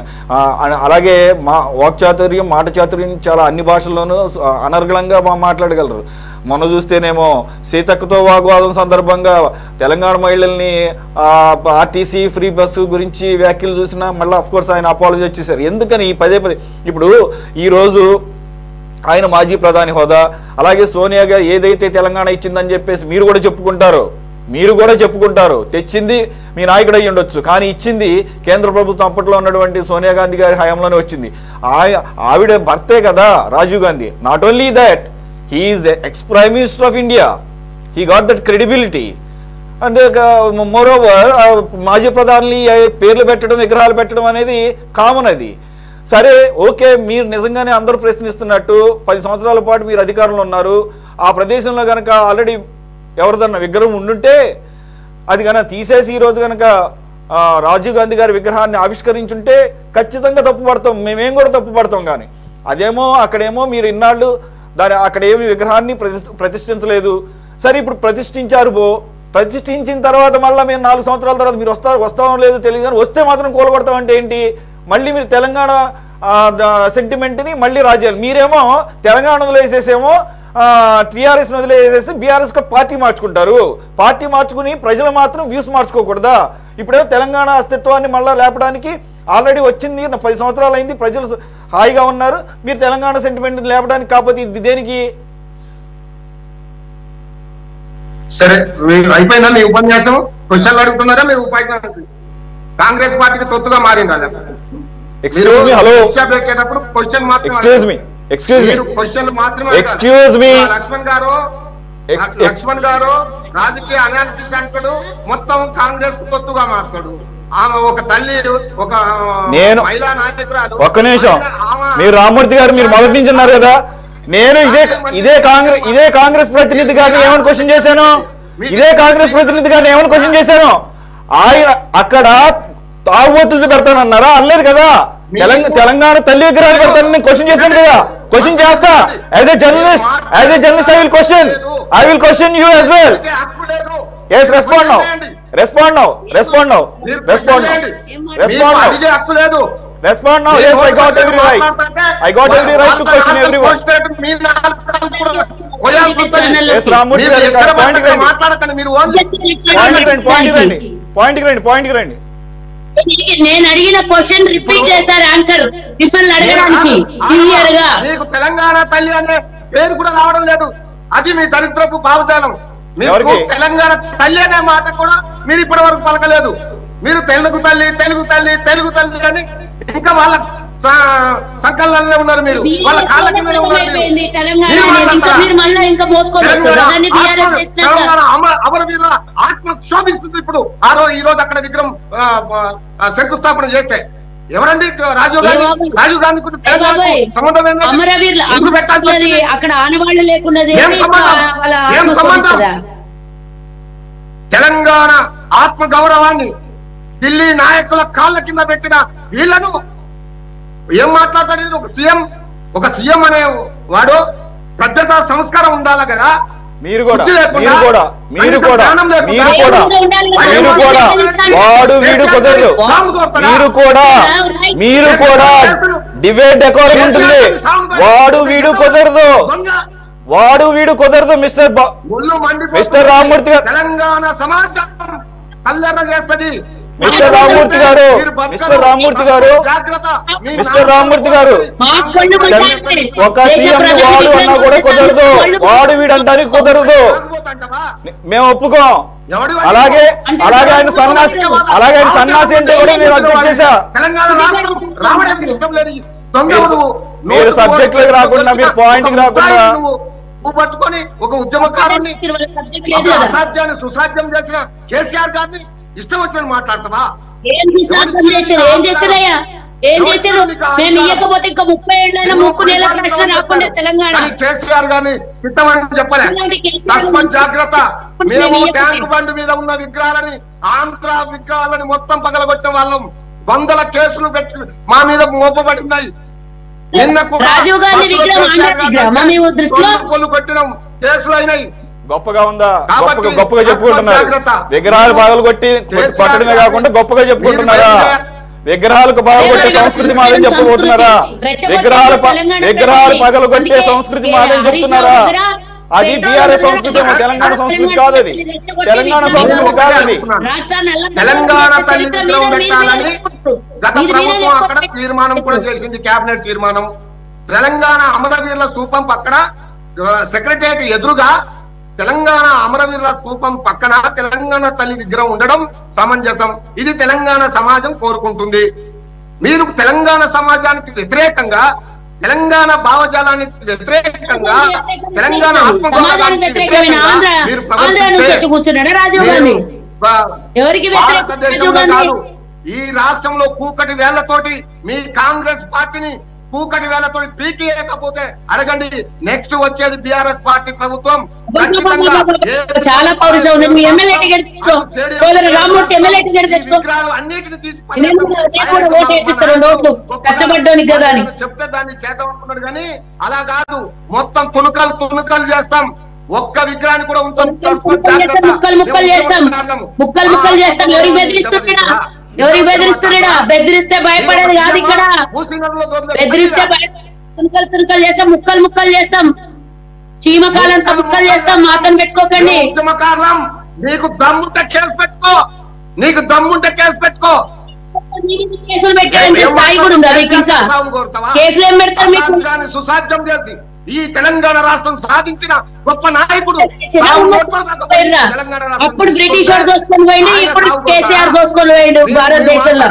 అలాగే వాక్చాతుర్యం, మాట చాతుర్యం చాలా అన్ని భాషల్లోనూ అనర్గళంగా మాట్లాడగలరు. మొన్న చూస్తేనేమో సీతక్కతో వాగ్వాదం సందర్భంగా తెలంగాణ మహిళల్ని ఆర్టీసీ ఫ్రీ బస్సు గురించి వ్యాఖ్యలు చూసినా మళ్ళీ అఫ్కోర్స్ ఆయన అపాలజీ వచ్చేసారు. ఎందుకని పదే పదే ఇప్పుడు ఈరోజు ఆయన మాజీ ప్రధాని హోదా, అలాగే సోనియా గారు ఏదైతే తెలంగాణ ఇచ్చిందని చెప్పేసి మీరు కూడా చెప్పుకుంటారు తెచ్చింది మీ నాయకుడు అయ్యి ఉండొచ్చు, కానీ ఇచ్చింది కేంద్ర ప్రభుత్వం అప్పట్లో ఉన్నటువంటి సోనియా గాంధీ గారి హయాంలోనే వచ్చింది. ఆవిడ భర్తే కదా Rajiv Gandhi. Not only that, he is ex-prime minister of India. He got that credibility. And moreover, మాజీ ప్రధాని పేర్లు పెట్టడం, విగ్రహాలు పెట్టడం అనేది కామన్. అది సరే, ఓకే, మీరు నిజంగానే అందరూ ప్రశ్నిస్తున్నట్టు 10 సంవత్సరాల పాటు మీరు అధికారంలో ఉన్నారు. ఆ ప్రదేశంలో కనుక ఆల్రెడీ ఎవరిదన్నా విగ్రహం ఉండుంటే అది కనుక తీసేసి ఈరోజు కనుక రాజీవ్ గాంధీ గారి విగ్రహాన్ని ఆవిష్కరించుంటే ఖచ్చితంగా తప్పుపడతాం, మేమేం కూడా తప్పుపడతాం. కానీ అదేమో అక్కడేమో మీరు ఇన్నాళ్ళు అక్కడ ఏమి విగ్రహాన్ని ప్రతిష్ఠించలేదు. సరే, ఇప్పుడు ప్రతిష్ఠించారు. ప్రతిష్ఠించిన తర్వాత మళ్ళీ మేము 4 సంవత్సరాల తర్వాత మీరు వస్తామో లేదో తెలియదు, కానీ వస్తే మాత్రం కూలబడతామంటే ఏంటి? మళ్ళీ మీరు తెలంగాణ సెంటిమెంట్ని మళ్ళీ రాజేయాలి. మీరేమో తెలంగాణ వదిలేసేసేమో టీఆర్ఎస్ని వదిలేసేసి బీఆర్ఎస్కి పార్టీ మార్చుకుంటారు. పార్టీ మార్చుకుని ప్రజలు మాత్రం వ్యూస్ మార్చుకోకూడదా? ఇప్పుడేమో తెలంగాణ అస్తిత్వాన్ని మళ్ళీ లేపడానికి ఆల్రెడీ వచ్చింది, 10 సంవత్సరాలు అయింది, ప్రజలు హాయిగా ఉన్నారు. మీరు తెలంగాణ సెంటిమెంట్ లేపడానికి కాకపోతే ఇది దేనికి? సరే, అయిపోయిందా మీ ఉపన్యాసం? క్వశ్చన్లు అడుగుతున్నారా మీరు? ఉపన్యాసం కాంగ్రెస్ పార్టీకి తొత్తుగా మారిందా? పెట్టేటప్పుడు క్వశ్చన్ మాత్రం లక్ష్మణ్ గారు రాజకీయ అనాలిసిస్ అంటాడు, మొత్తం కాంగ్రెస్ కు తొత్తుగా మారుతాడు. ఆమె ఒక తల్లి, ఒక మహిళా నాయకురాలు. ఒక్క నిమిషం, మీరు రామ్మూర్తి గారు మీరు మొదటి నుంచి ఉన్నారు కదా. నేను ఇదే కాంగ్రెస్ ప్రతినిధి గారిని ఏమని క్వశ్చన్ చేశాను? ఆయన అక్కడ తాగుబోతులు పెడతానన్నారా? అనలేదు కదా. తెలంగాణ తల్లి విగ్రహాలు పెడతానని క్వశ్చన్ చేశాను కదా. క్వశ్చన్ చేస్తా. As a journalist I will question you as well. Yes, respond now. Yes, I got every right. To question everyone. Yes, Ramurthy garu point రండి. నేను అడిగిన క్వశ్చన్ రిపీట్ చేశారు యాంకర్ మిమ్మల్ని అడగడానికి. క్లియర్ గా మీకు తెలంగాణ తల్లి అనే పేరు కూడా రావడం లేదు. అది మీ దరిద్రపు భావజాలం. మీకు తెలంగాణ తల్లి అనే మాట కూడా మీరు ఇప్పటి వరకు పలకలేదు. మీరు తెలుగు తల్లి అని ఇంకా వాళ్ళ సంకలనంలో ఉన్నారు. మీరు వాళ్ళ కాళ్ళ కిందనే ఉన్నారు. అమరవీరుల ఆత్మ క్షోభిస్తుంది ఇప్పుడు. ఈ రోజు అక్కడ విగ్రహం శంకుస్థాపన చేస్తే ఎవరండి? రాజీవ్ గాంధీ సంబంధం అక్కడ ఆనవాళ్ళు లేకుండా తెలంగాణ ఆత్మ గౌరవాన్ని ఢిల్లీ నాయకుల కాళ్ళ కింద పెట్టిన వీళ్ళను ఏం మాట్లాడతాడు? ఒక సీఎం అనే వాడు సభ్యత సంస్కారం ఉండాలి కదా. మీరు కూడా వాడు వీడు కుదరదు. మీరు కూడా డిబేట్ డెకోరం ఉంటుంది. వాడు వీడు కుదరదు మిస్టర్ రామ్మూర్తి గారు. తెలంగాణ సమాజం కల్లెర్ర చేస్తుంది. మిస్టర్ రామ్మూర్తి గారు ఒక సీఎం వాడు అన్నా కూడా కుదరదు. వాడు వీడు అంటానికి కుదరదు. మేము ఒప్పుకోం. అలాగే ఆయన సన్నాసి అంటే కూడా నేను అబ్జెక్ట్ చేశా. మీరు సబ్జెక్ట్ లోకి రాకుండా, మీరు పాయింట్ కి రాకుండా పట్టుకొని ఒక ఉద్యమకారుని అసాధ్యాన్ని సుసాధ్యం చేసిన కేసీఆర్ గారిని ఇష్టం వచ్చిన మాట్లాడతావా? ఏం చేశారయ్యా? ఏం చేశారు? మేము ఇవ్వకపోతే ఇంకా 30 ఏళ్ళైనా ముక్కు నెల ప్రశ్న రాకుండా తెలంగాణ కేసీఆర్ గారిని తిట్టమని చెప్పలే. తస్మత్ జాగ్రత్త. మేము ట్యాంక్ బండ్ మీద ఉన్న విగ్రహాలని, ఆంధ్ర విగ్రహాలని మొత్తం పగలగొట్టిన వాళ్ళం. 100 కేసులు పెట్టి మా మీద మోపబడినాయి. నిన్న రాజీవ్ గాంధీ విగ్రహం కొట్టినాం, కేసులు అయినాయి. గొప్పగా ఉందా? కాబట్టి గొప్పగా చెప్పుకుంటున్నారు. విగ్రహాలు పగలు కొట్టి కొట్టడమే కాకుండా గొప్పగా చెప్పుకుంటున్నారా? విగ్రహాలకు పగలు కొట్టే సంస్కృతి మాదని చెప్పబోతున్నారా? విగ్రహాలు పగలు కొట్టే సంస్కృతి మాదని చెప్తున్నారా? అది బీఆర్ఎస్ సంస్కృతి, తెలంగాణ సంస్కృతి కాదు. అది తెలంగాణ సంస్కృతి కాదు. అది తెలంగాణ తల్లి విగ్రహం పెట్టాలని గత ప్రభుత్వం అక్కడ తీర్మానం కూడా చేసింది, కేబినెట్ తీర్మానం. తెలంగాణ అమరవీరుల స్తూపం పక్కన సెక్రటరియట్ ఎదురుగా తెలంగాణ అమరవీరుల స్తూపం పక్కన తెలంగాణ తల్లి విగ్రహం ఉండడం సమంజసం. ఇది తెలంగాణ సమాజం కోరుకుంటుంది. మీరు తెలంగాణ సమాజానికి వ్యతిరేకంగా, తెలంగాణ భావజాలానికి వ్యతిరేకంగా, తెలంగాణ ఆత్మగౌరవానికి వ్యతిరేకంగా మీరు భారతదేశంలో కాదు, ఈ రాష్ట్రంలో కూకటి వేళ్లతోటి మీ కాంగ్రెస్ పార్టీని కూకటి వేళ్లతోటి పీకేయకపోతే అడగండి, నెక్స్ట్ వచ్చేది బీఆర్ఎస్ పార్టీ ప్రభుత్వం. చాలా పౌరుషం ఉంది. మీ ఎమ్మెల్యే టికెట్ తీసుకో, సోదరు రామ్మూర్తి ఎమ్మెల్యే టికెట్ తెచ్చుకో, అన్నిటిని తీసి కష్టపడ్డానికి కదా అని చెప్తే దాన్ని చేతనుకున్నాడు. కానీ అలా కాదు, మొత్తం తునుకలు చేస్తాం. ఒక్క విగ్రహాన్ని కూడా ముక్కలు ముక్కలు చేస్తాం. ఎవరికి బెదిరిస్తున్నాడా? బెదిరిస్తే భయపడేది కాదు. ఇక్కడ బెదిరిస్తే తునుకలు చేస్తాం, ముక్కలు చేస్తాం. చీమకాలంతా ముక్కలు చేస్తాం. మాతను పెట్టుకోకండి. నీకు దమ్ముంటే కేసు పెట్టుకో. కేసులు పెట్టాలంటే స్థాయి కూడా ఉందా మీకు? ఇంకా కేసులు ఏం పెడతారు మీకు? సుసాధ్యం చేసి ఈ తెలంగాణ రాష్ట్రం సాధించిన గొప్ప నాయకుడు. అప్పుడు బ్రిటిష్ వాడు దోసుకొని పోయిండు, ఇప్పుడు కేసీఆర్ దోసుకొని పోయిండు భారతదేశంలో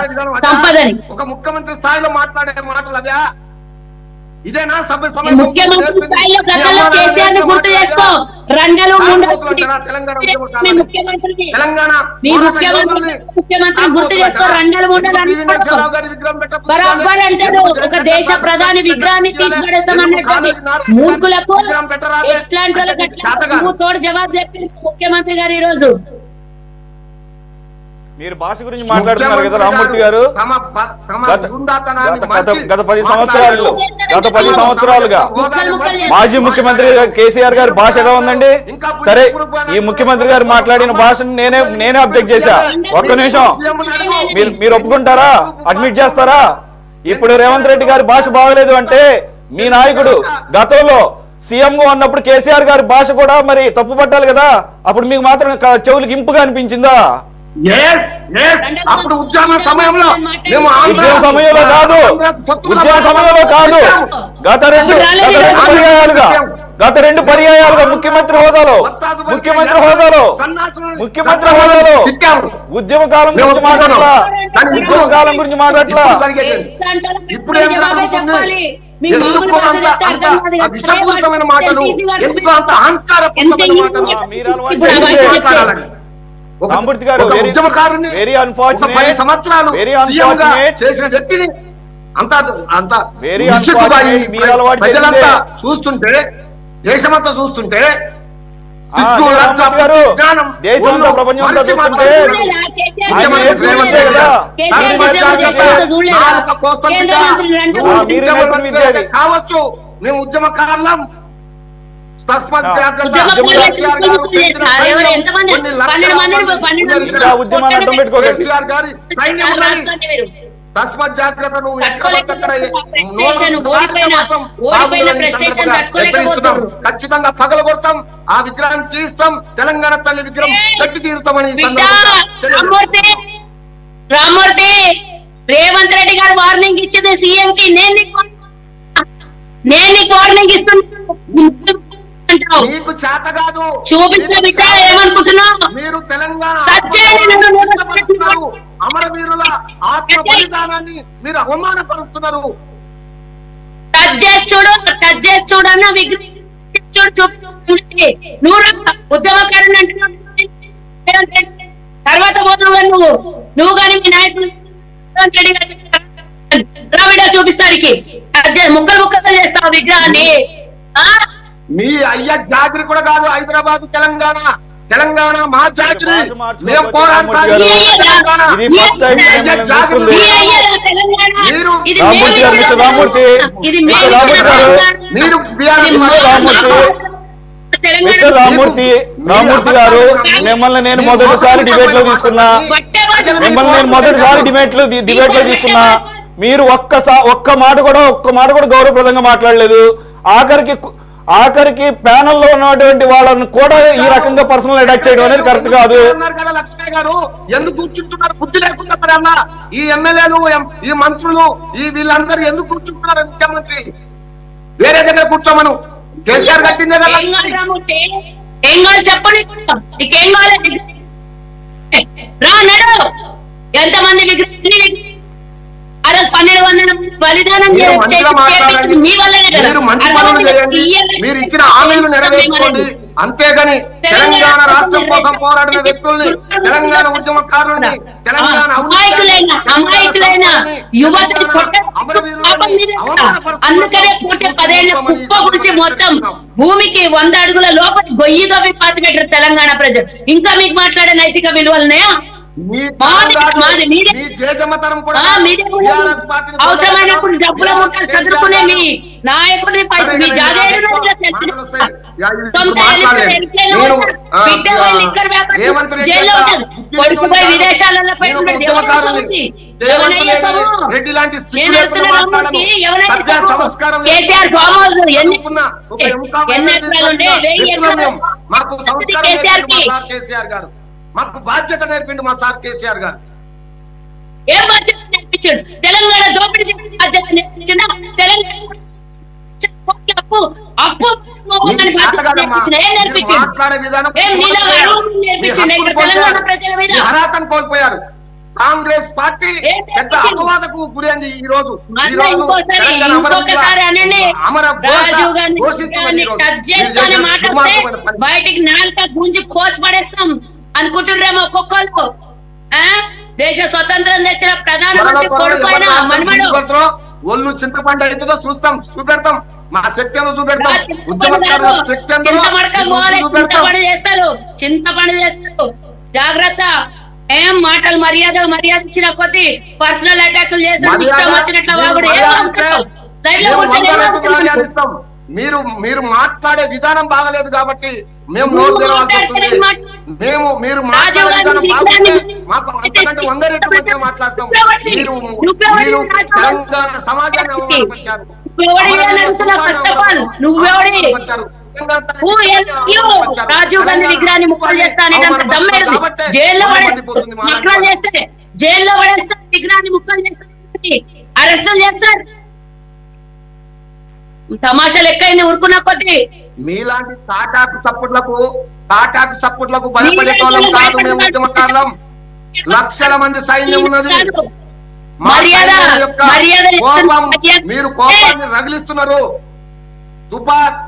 సంపదని. ఒక ముఖ్యమంత్రి స్థాయిలో మాట్లాడే మాటలు అవా? ఇదేనా ముఖ్యమంత్రి స్థాయిలో గతంలో కేసీఆర్ ని గుర్తు చేసుకో. రండలు ముఖ్యమంత్రి గుర్తు చేసుకో. రండలు బరాబర్ అంటాడు. ఒక దేశ ప్రధాని విగ్రహాన్ని తీసిపడేస్తామన్నటువంటి మూర్ఖులకు ఎట్లాంటి వాళ్ళకి తోడు జవాబు చెప్పింది ముఖ్యమంత్రి గారు. ఈ రోజు మీరు భాష గురించి మాట్లాడుతున్నారు కదా రామ్మూర్తి గారు. గత 10 సంవత్సరాలుగా మాజీ ముఖ్యమంత్రి కేసీఆర్ గారి భాష ఎలా ఉందండి? సరే, ఈ ముఖ్యమంత్రి గారు మాట్లాడిన భాషను నేనే అబ్జెక్ట్ చేశా. ఒక్క నిమిషం, మీరు ఒప్పుకుంటారా? అడ్మిట్ చేస్తారా? ఇప్పుడు రేవంత్ రెడ్డి గారి భాష బాగలేదు అంటే మీ నాయకుడు గతంలో సీఎం గా ఉన్నప్పుడు కేసీఆర్ గారి భాష కూడా మరి తప్పు పట్టాలి కదా. అప్పుడు మీకు మాత్రం చెవులకు ఇంపుగా అనిపించిందా? అప్పుడు ఉద్యమ సమయంలో కాదు, గత రెండు పర్యాయాలుగా ముఖ్యమంత్రి హోదాలో ఉద్యమ కాలం గురించి మాట్లాడలా. విషపూరితమైన మాటలు ఎందుకు? అంత అహంకారపూరితమైన మాటలు. రామ్మూర్తి గారు వెరీ అన్ఫార్చునేట్. 10 సంవత్సరాలు చేసిన వ్యక్తిని అంత ప్రజలంతా చూస్తుంటే, దేశమంతా చూస్తుంటే, దేశంలో ప్రపంచంలో చూస్తుంటే కావచ్చు మేము ఉద్యమకారులం. తస్మత్ జాగ్రత్త. నువ్వు ఖచ్చితంగా పగలు కొడతాం, ఆ విగ్రహాన్ని తీస్తాం, తెలంగాణ తల్లి విగ్రహం కట్టి తీరుతామని. రామ్మూర్తి, రేవంత్ రెడ్డి గారు వార్నింగ్ ఇచ్చింది సీఎం కి. నేను నీకు వార్నింగ్ ఇస్తున్నా. మీకు చేత కాదు, చూపించిన బిడ్డ ఏమనుకుంటున్నావు? మీరు తెలంగాణ అమరవీరుల ఆత్మ బలిదానాన్ని మీరు అవమానపరుస్తున్నారు. టచ్ చేసి చూడన్న నువ్వు ఉద్యమకారుని అంటున్నావు. తర్వాత పోతున్నావు కానీ నువ్వు కానీ మీ నాయకులు బిడ్డ చూపిస్తానికి ముక్కలు చేస్తావు విగ్రహాన్ని. మీ అయ్య జాగిరి కూడా కాదు హైదరాబాద్, తెలంగాణ మా జాగిరి. మేము పోరాడతాం. మిస్టర్ రామ్మూర్తి గారు, మిమ్మల్ని నేను మొదటిసారి డిబేట్ లో తీసుకున్నా, మీరు ఒక్క మాట కూడా గౌరవప్రదంగా మాట్లాడలేదు. ఆఖరికి ప్యానెల్ లో ఉన్నటువంటి వాళ్ళని కూడా ఈ రకంగా పర్సనల్ అటాక్ చేయడం అనేది కరెక్ట్ కాదు. లక్ష్మయ్య గారు ఎందుకు కూర్చుంటున్నారు? బుద్ధి లేకుండా ఈ ఎమ్మెల్యేలు, ఈ మంత్రులు, ఈ వీళ్ళందరూ ఎందుకు కూర్చుంటున్నారు? ముఖ్యమంత్రి వేరే దగ్గర కూర్చోమను. కేసీఆర్ కట్టిందే కదా. ఏం కావాలి చెప్పండి, నీకేం కావాలి? రా నడు. ఎంతమంది విగ్రహాన్ని 1200 బలిదానం చేపించింది మీ వల్లనే కదా. మీరు ఇచ్చిన హామీలు నెరవేర్చుకోండి, అంతేగాని తెలంగాణ రాష్ట్రం కోసం పోరాడిన వ్యక్తుల్ని, తెలంగాణ ఉద్యమకారుల్ని, తెలంగాణ అమాయకులైన యువతని అందుకనే పూర్తి 10 ఏళ్ల కుప్ప గురించి మొత్తం భూమికి 100 అడుగుల లోపల గొయ్యి తవ్వి పాతి పెట్టారు తెలంగాణ ప్రజలు. ఇంకా మీకు మాట్లాడే నైతిక విలువలున్నాయా? అవసరమైనప్పుడు డబ్బుల ముక్కలు చదువుకునే మీ నాయకుడిని జైల్లో ఉంటుంది. కొడుకుపోయి విదేశాలలో కేసీఆర్ ఫామ్ హౌస్ ఎన్ని ఎకరాలు ఉండే? 1000 ఎకరాలు కేసీఆర్ గారు మాకు బాధ్యత నేర్పిండు మా సార్ కేసీఆర్ గారు. ఏం బాధ్యత నేర్పించాడు? తెలంగాణ దోపిడీ బాధ్యత నేర్పించిన, తెలంగాణ కోల్పోయారు. కాంగ్రెస్ పార్టీ పెద్ద అపవాదకు గురైంది. ఈ రోజు బయటికి 4 గుంజి కోసి పడేస్తాం అనుకుంటున్నారేమో ఒక్కొక్కరు. దేశ స్వతంత్రం తెచ్చిన ప్రధానమంత్రి కొడుకైనా మనమడు ఒళ్ళు చింతపండు అవుతుందో చూస్తాం, చూపెడతాం, మా శక్తిలో చూపెడతాం. చింతపండు చేస్తారు, చింతపండు చేస్తారు. జాగ్రత్త. ఏం మాటలు మర్యాద ఇచ్చిన కొద్ది పర్సనల్ అటాక్లు చేస్తారు, ఇష్టం వచ్చినట్లు వాగుడు. మీరు మాట్లాడే విధానం బాగలేదు కాబట్టి మేము నోరు తెరవాల్సి వస్తుంది. మీరు మాట్లాడే విధానం బాగుంటే మాకు అంతకంటే 100 రెట్లు మంచిగా మాట్లాడతాం. మీరు తెలంగాణ సమాజాన్ని అవమానపరిచారు. రాజీవ్ గాంధీ విగ్రహాన్ని ముక్కలు చేస్తానంటే జైల్లో చేస్తే జైల్లో పడేస్తారు, విగ్రహాన్ని ముక్కలు చేస్తారు, అరెస్టులు చేస్తారు. తమాషాలు ఎక్కైంది ఊరుకున్న కొద్ది. మీలాంటి తాటాకు సప్పుట్లకు భయపడేటోళ్ళం కాదు మేము, ఉద్యమకారులం. లక్షల మంది సైన్యం ఉన్నది. మీరు కోపాన్ని రగిలిస్తున్నారు.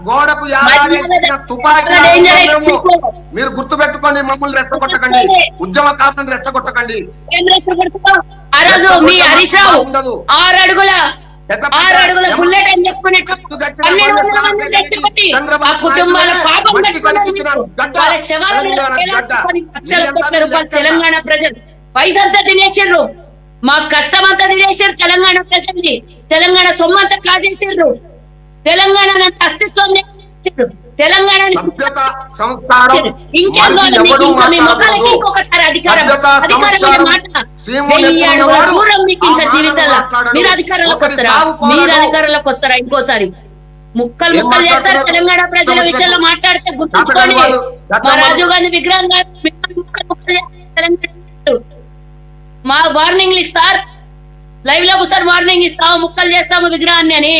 గోడకు తుపాకీ మీరు గుర్తు పెట్టుకోండి. మమ్మల్ని రెచ్చగొట్టకండి, ఉద్యమకారులను రెచ్చగొట్టకండి. ఆ రోజు మీ హరీష్ రావు 6 అడుగుల బుల్లెట్ అని చెప్పుకునేట్టు 1200 మంది రెచ్చగొట్టి ఆ కుటుంబాల పాపం తెలంగాణ ప్రజలు పైసంతా తినేసారు, మా కష్టమంతా తినేసారు. తెలంగాణ ప్రజల్ని, తెలంగాణ సొమ్మంతా కాజేసారు. తెలంగాణ అస్తిత్వం తెలంగాణ ఇంకొకసారి అధికారం మాట దూరం మీకు ఇంకా జీవితాల్లో మీరు అధికారంలోకి వస్తారా? ఇంకోసారి ముక్కలు చేస్తారు. తెలంగాణ ప్రజల విషయంలో మాట్లాడితే గుర్తుంచుకోండి, మా రాజీవ్ గాంధీ విగ్రహం మా వార్నింగ్లు ఇస్తారు. లైవ్ లో ఒకసారి వార్నింగ్ ఇస్తాము, ముక్కలు చేస్తాము విగ్రహాన్ని అని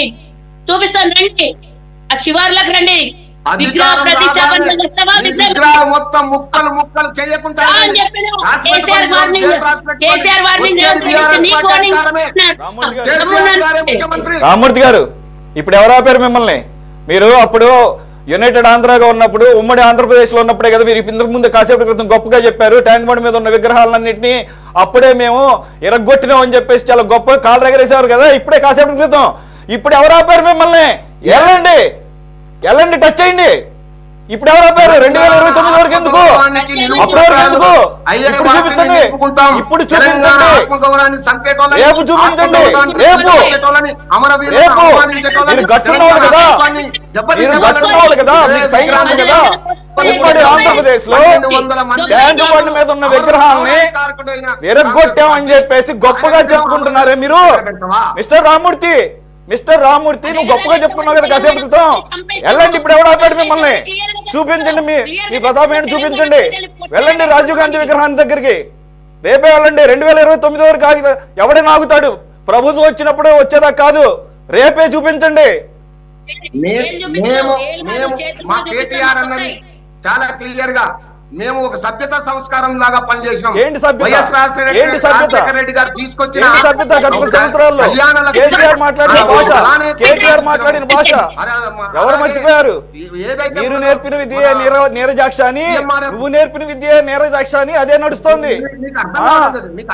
చూపిస్తాను. రండి, ఆ శివార్లకు రండి. విగ్రహ ప్రతిష్టాపన మొత్తం ముక్కలు చేయకుండా రామ్మూర్తి గారు ఇప్పుడు ఎవరు ఆపారు మిమ్మల్ని? మీరు అప్పుడు యునైటెడ్ ఆంధ్రాగా ఉన్నప్పుడు, ఉమ్మడి ఆంధ్రప్రదేశ్ లో ఉన్నప్పుడే కదా మీరు ఇంతకు ముందు కాసేపటి క్రితం గొప్పగా చెప్పారు. ట్యాంక్ బండ్ మీద ఉన్న విగ్రహాలన్నింటినీ అప్పుడే మేము ఎరగొట్టినాం అని చెప్పేసి చాలా గొప్ప కాలు ఎగరేసేవారు కదా ఇప్పుడే కాసేపటి క్రితం. ఇప్పుడు ఎవరు ఆపారు మిమ్మల్ని? వెళ్ళండి, టచ్ చేయండి. ఇప్పుడు ఎవరు ఆపారు? 2029 వరకు ఎందుకు? అప్పటి వరకు ఎందుకు? ఇప్పుడు చూపించండి, ఇప్పుడు చూపించండి, రేపు చూపించండి, రేపు మీరు గట్స్ ఉన్నవాళ్ళు కదా, మీరు గట్స్ ఉన్నవాళ్ళు కదా, మీకు సైన్యం ఉంది కదా. ఉమ్మడి ఆంధ్రప్రదేశ్ లో ట్యాంకు బండి మీద ఉన్న విగ్రహాలని విరగొట్టామని చెప్పేసి గొప్పగా చెప్పుకుంటున్నారే మీరు. మిస్టర్ రామ్మూర్తి నువ్వు గొప్పగా చెప్పుకున్నావు కదా కాసేపు క్రితం. వెళ్ళండి, ఇప్పుడు ఎవరు ఆపాడు మిమ్మల్ని? చూపించండి, మీ ప్రతాపం చూపించండి. వెళ్ళండి రాజీవ్ గాంధీ విగ్రహాన్ని దగ్గరికి, రేపే వెళ్ళండి. 2029 వరకు ఆగి ఎవడైనా ఆగుతాడు? ప్రభుత్వం వచ్చినప్పుడు వచ్చేదా కాదు, రేపే చూపించండి. మా కేటీఆర్ అన్నది చాలా క్లియర్ గా మేము ఒక సభ్యత సంస్కారం లాగా పనిచేసినాం. ఏంటి సభ్యత? ఏంటి సభ్యత? రెడ్డి గారు తీసుకొచ్చిన సభ్యత గత సంవత్సరాల్లో కేసీఆర్ మాట్లాడిన భాష, కేటీఆర్ మాట్లాడిన భాష ఎవరు మర్చిపోయారు? మీరు నేర్పిన విద్య నీరజాక్ష అని, నువ్వు నేర్పిన విద్య నీరజాక్ష అని అదే నడుస్తోంది.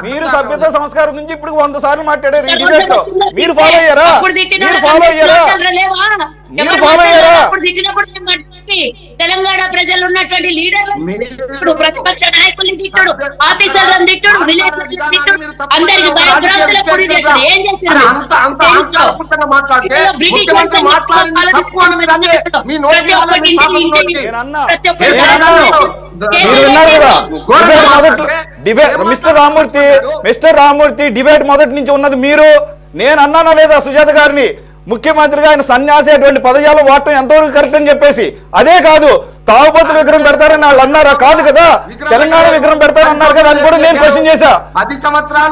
మీరు సభ్యత సంస్కారం నుంచి ఇప్పుడు 100 సార్లు మాట్లాడారు ఈ డిబేట్ లో. మీరు ఫాలో అయ్యారా? మీరు ఫాలో అయ్యారా? మీరు ఫాలో అయ్యారా? తెలంగాణ ప్రజలు ఉన్నటువంటి లీడర్లు, ప్రతిపక్ష నాయకుల్ని తిట్టాడు, ఆఫీసర్లను తిట్టాడు, విలేకరులను తిట్టాడు, అందరికి భయభ్రాంతులకు గురి చేశాడు. ఏం చేశారు? మిస్టర్ రామ్మూర్తి డిబేట్ మొదటి నుంచి ఉన్నది మీరు. నేను అన్నానా లేదా సుజాత గారిని ముఖ్యమంత్రిగా ఆయన సన్యాసి అటువంటి పదజాలం వాడటం ఎంతవరకు కరెక్ట్ అని చెప్పేసి? అదే కాదు, తాగుబోతుల విగ్రహం పెడతారని వాళ్ళు అన్నారా? కాదు కదా, తెలంగాణ విగ్రహం పెడతారన్నారు కదా అని కూడా నేను క్వశ్చన్ చేశా.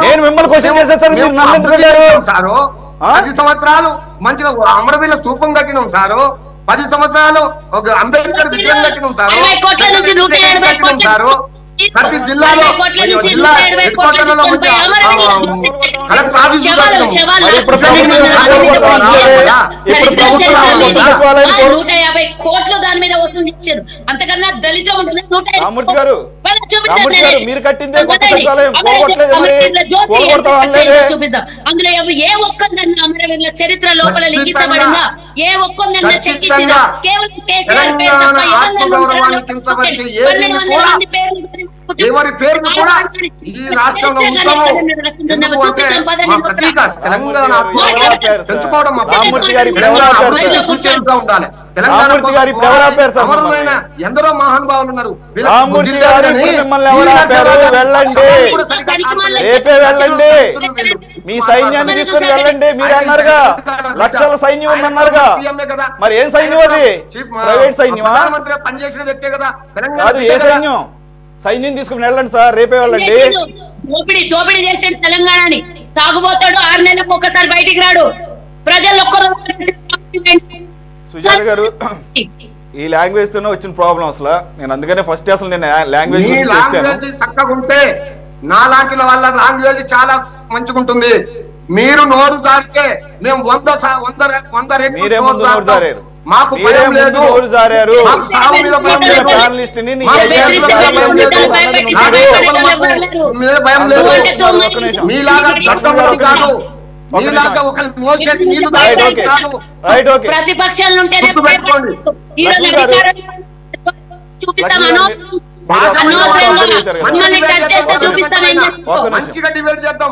నేను మిమ్మల్ని క్వశ్చన్ చేశా సార్, మీరు నన్ను ఎందుకు వెళ్ళారు? 10 సంవత్సరాలు మంచిగా అమరవీరుల స్తూపం కట్టినాం సారు, 10 సంవత్సరాలు ఒక అంబేద్కర్ విగ్రహం కట్టినాం సారు, సారు ప్రతి జిల్లాలో జిల్లా హెడ్ క్వార్టర్లలో కలెక్టర్ ఆఫీస్ కోట్లు దాని మీద వసూలు ఇచ్చారు. అంతకన్నా దళితం ఉంటుంది. మీరు కట్టిందే చూపిస్తాం. అందులో ఏ ఒక్కందన్నా అమరవీరుల చరిత్ర లోపల లిఖితపడిందా? ఏ ఒక్కందన్నా చెక్కించిందా? కేవలం కేసీఆర్ పేరు తప్ప ఎవరి పేరు కూడా ఈ రాష్ట్రంలో ఉంచాము. తెలంగాణ పెంచుకోవడం ఉండాలి. తెలంగాణ ఎందరో మహానుభావులు ఉన్నారు. రేపే వెళ్ళండి, మీ సైన్యాన్ని తీసుకుని వెళ్ళండి. మీరు అన్నారుగా లక్షల సైన్యం ఉందన్నారుగా, మరి ఏం సైన్యం అది? ప్రైవేట్ సైన్యమా? పనిచేసిన వ్యక్తే కదా. కాదు, ఏ సైన్యం? సైన్యం తీసుకుని వెళ్ళండి సార్, రేపే వెళ్ళండి. దోపిడీ చేసాడు తెలంగాణని. తాగుబోతాడు, 6 నెలలకు ఒక్కసారి బయటికి రాడు. ప్రజలు సుజాత గారు, ఈ లాంగ్వేజ్ తోనే వచ్చిన ప్రాబ్లమ్స్ లా నేను అందుకనే ఫస్ట్ అసలు నేను లాంగ్వేజ్ చక్కగా ఉంటే నాలాంటి వాళ్ళ లాంగ్వేజ్ చాలా మంచిగా ఉంటుంది. మీరు నోరు జారితే మేము 100 రెట్లు మాకు భయం లేదు. మీలాగా కాదు, మీలాగా ఒక మోసేది నీళ్లు కాదు. ప్రతిపక్షాలు మంచిగా డిబేట్ చేద్దాం.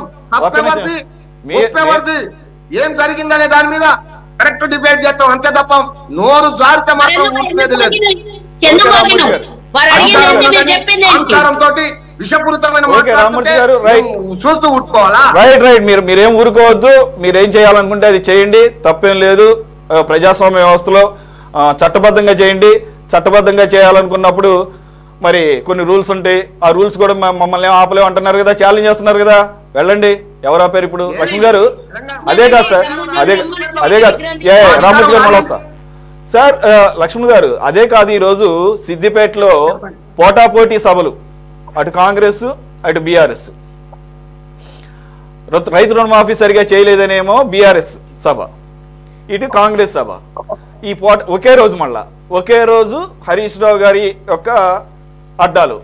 ఏం జరిగిందనే దాని మీద కరెక్ట్ డిబేట్ చేద్దాం, అంతే తప్ప నోరు జారితే మాత్రం ఊరుకునేది లేదు. అహంకారంతో విషపూరితమైన చూస్తూ ఊరుకోవాలా? రైట్. మీరేం ఊరుకోవద్దు. మీరేం చేయాలనుకుంటే అది చేయండి, తప్పేం లేదు. ప్రజాస్వామ్య వ్యవస్థలో చట్టబద్ధంగా చేయండి. చట్టబద్ధంగా చేయాలనుకున్నప్పుడు మరి కొన్ని రూల్స్ ఉంటాయి. ఆ రూల్స్ కూడా మమ్మల్ని ఆపలేము అంటున్నారు కదా, ఛాలెంజ్ చేస్తున్నారు కదా. వెళ్ళండి. ఎవరు ఆపారు ఇప్పుడు? లక్ష్మణ్ గారు అదే కాదు సార్, అదే కాదు. రామ్మూర్తి గారు మళ్ళీ వస్తా సార్. లక్ష్మణ్ గారు అదే కాదు, ఈరోజు సిద్దిపేటలో పోటాపోటీ సభలు, అటు కాంగ్రెస్ అటు బీఆర్ఎస్. రైతు రుణమాఫీ సరిగా చేయలేదనేమో బీఆర్ఎస్ సభ, ఇటు కాంగ్రెస్ సభ. ఈ ఒకే రోజు, మళ్ళా ఒకే రోజు హరీష్ రావు గారి యొక్క అడ్డాలు.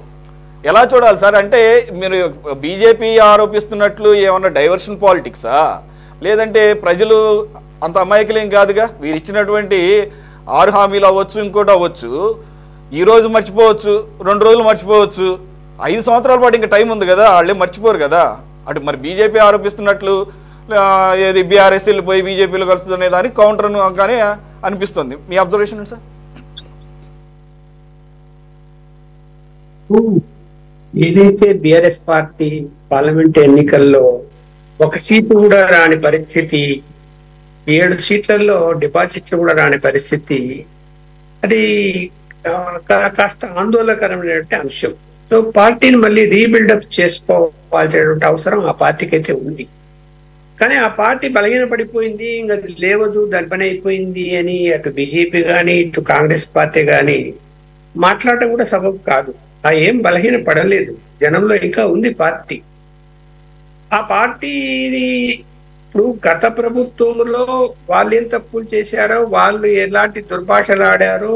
ఎలా చూడాలి సార్? అంటే మీరు బీజేపీ ఆరోపిస్తున్నట్లు ఏమన్నా డైవర్షన్ పాలిటిక్సా? లేదంటే ప్రజలు అంత అమాయకులేం కాదుగా. వీరు ఇచ్చినటువంటి 6 హామీలు అవ్వచ్చు, ఇంకోటి అవ్వచ్చు. ఈ రోజు మర్చిపోవచ్చు, 2 రోజులు మర్చిపోవచ్చు, 5 సంవత్సరాల పాటు ఇంకా టైం ఉంది కదా, వాళ్ళే మర్చిపోరు కదా. అటు మరి బీజేపీ ఆరోపిస్తున్నట్లు ఏది బీఆర్ఎస్ వెళ్ళిపోయి బీజేపీలో కలుస్తుందనే దానికి కౌంటర్ కానీ అనిపిస్తుంది. మీ అబ్జర్వేషన్ సార్? ఏదైతే బిఆర్ఎస్ పార్టీ పార్లమెంట్ ఎన్నికల్లో 1 సీటు కూడా రాని పరిస్థితి, 7 సీట్లలో డిపాజిట్లు కూడా రాని పరిస్థితి, అది కాస్త ఆందోళనకరమైనటువంటి అంశం. సో పార్టీని మళ్ళీ రీబిల్డప్ చేసుకోవాల్సినటువంటి అవసరం ఆ పార్టీకి అయితే ఉంది. కానీ ఆ పార్టీ బలహీన పడిపోయింది, ఇంకా లేవదు, దాని పని అయిపోయింది అని అటు బీజేపీ కానీ ఇటు కాంగ్రెస్ పార్టీ కానీ మాట్లాడటం కూడా సబబు కాదు. ఆ ఏం బలహీన పడలేదు, జనంలో ఇంకా ఉంది పార్టీ. ఆ పార్టీని ఇప్పుడు గత ప్రభుత్వంలో వాళ్ళు ఏం తప్పులు చేశారో, వాళ్ళు ఎలాంటి దుర్భాషలు ఆడారో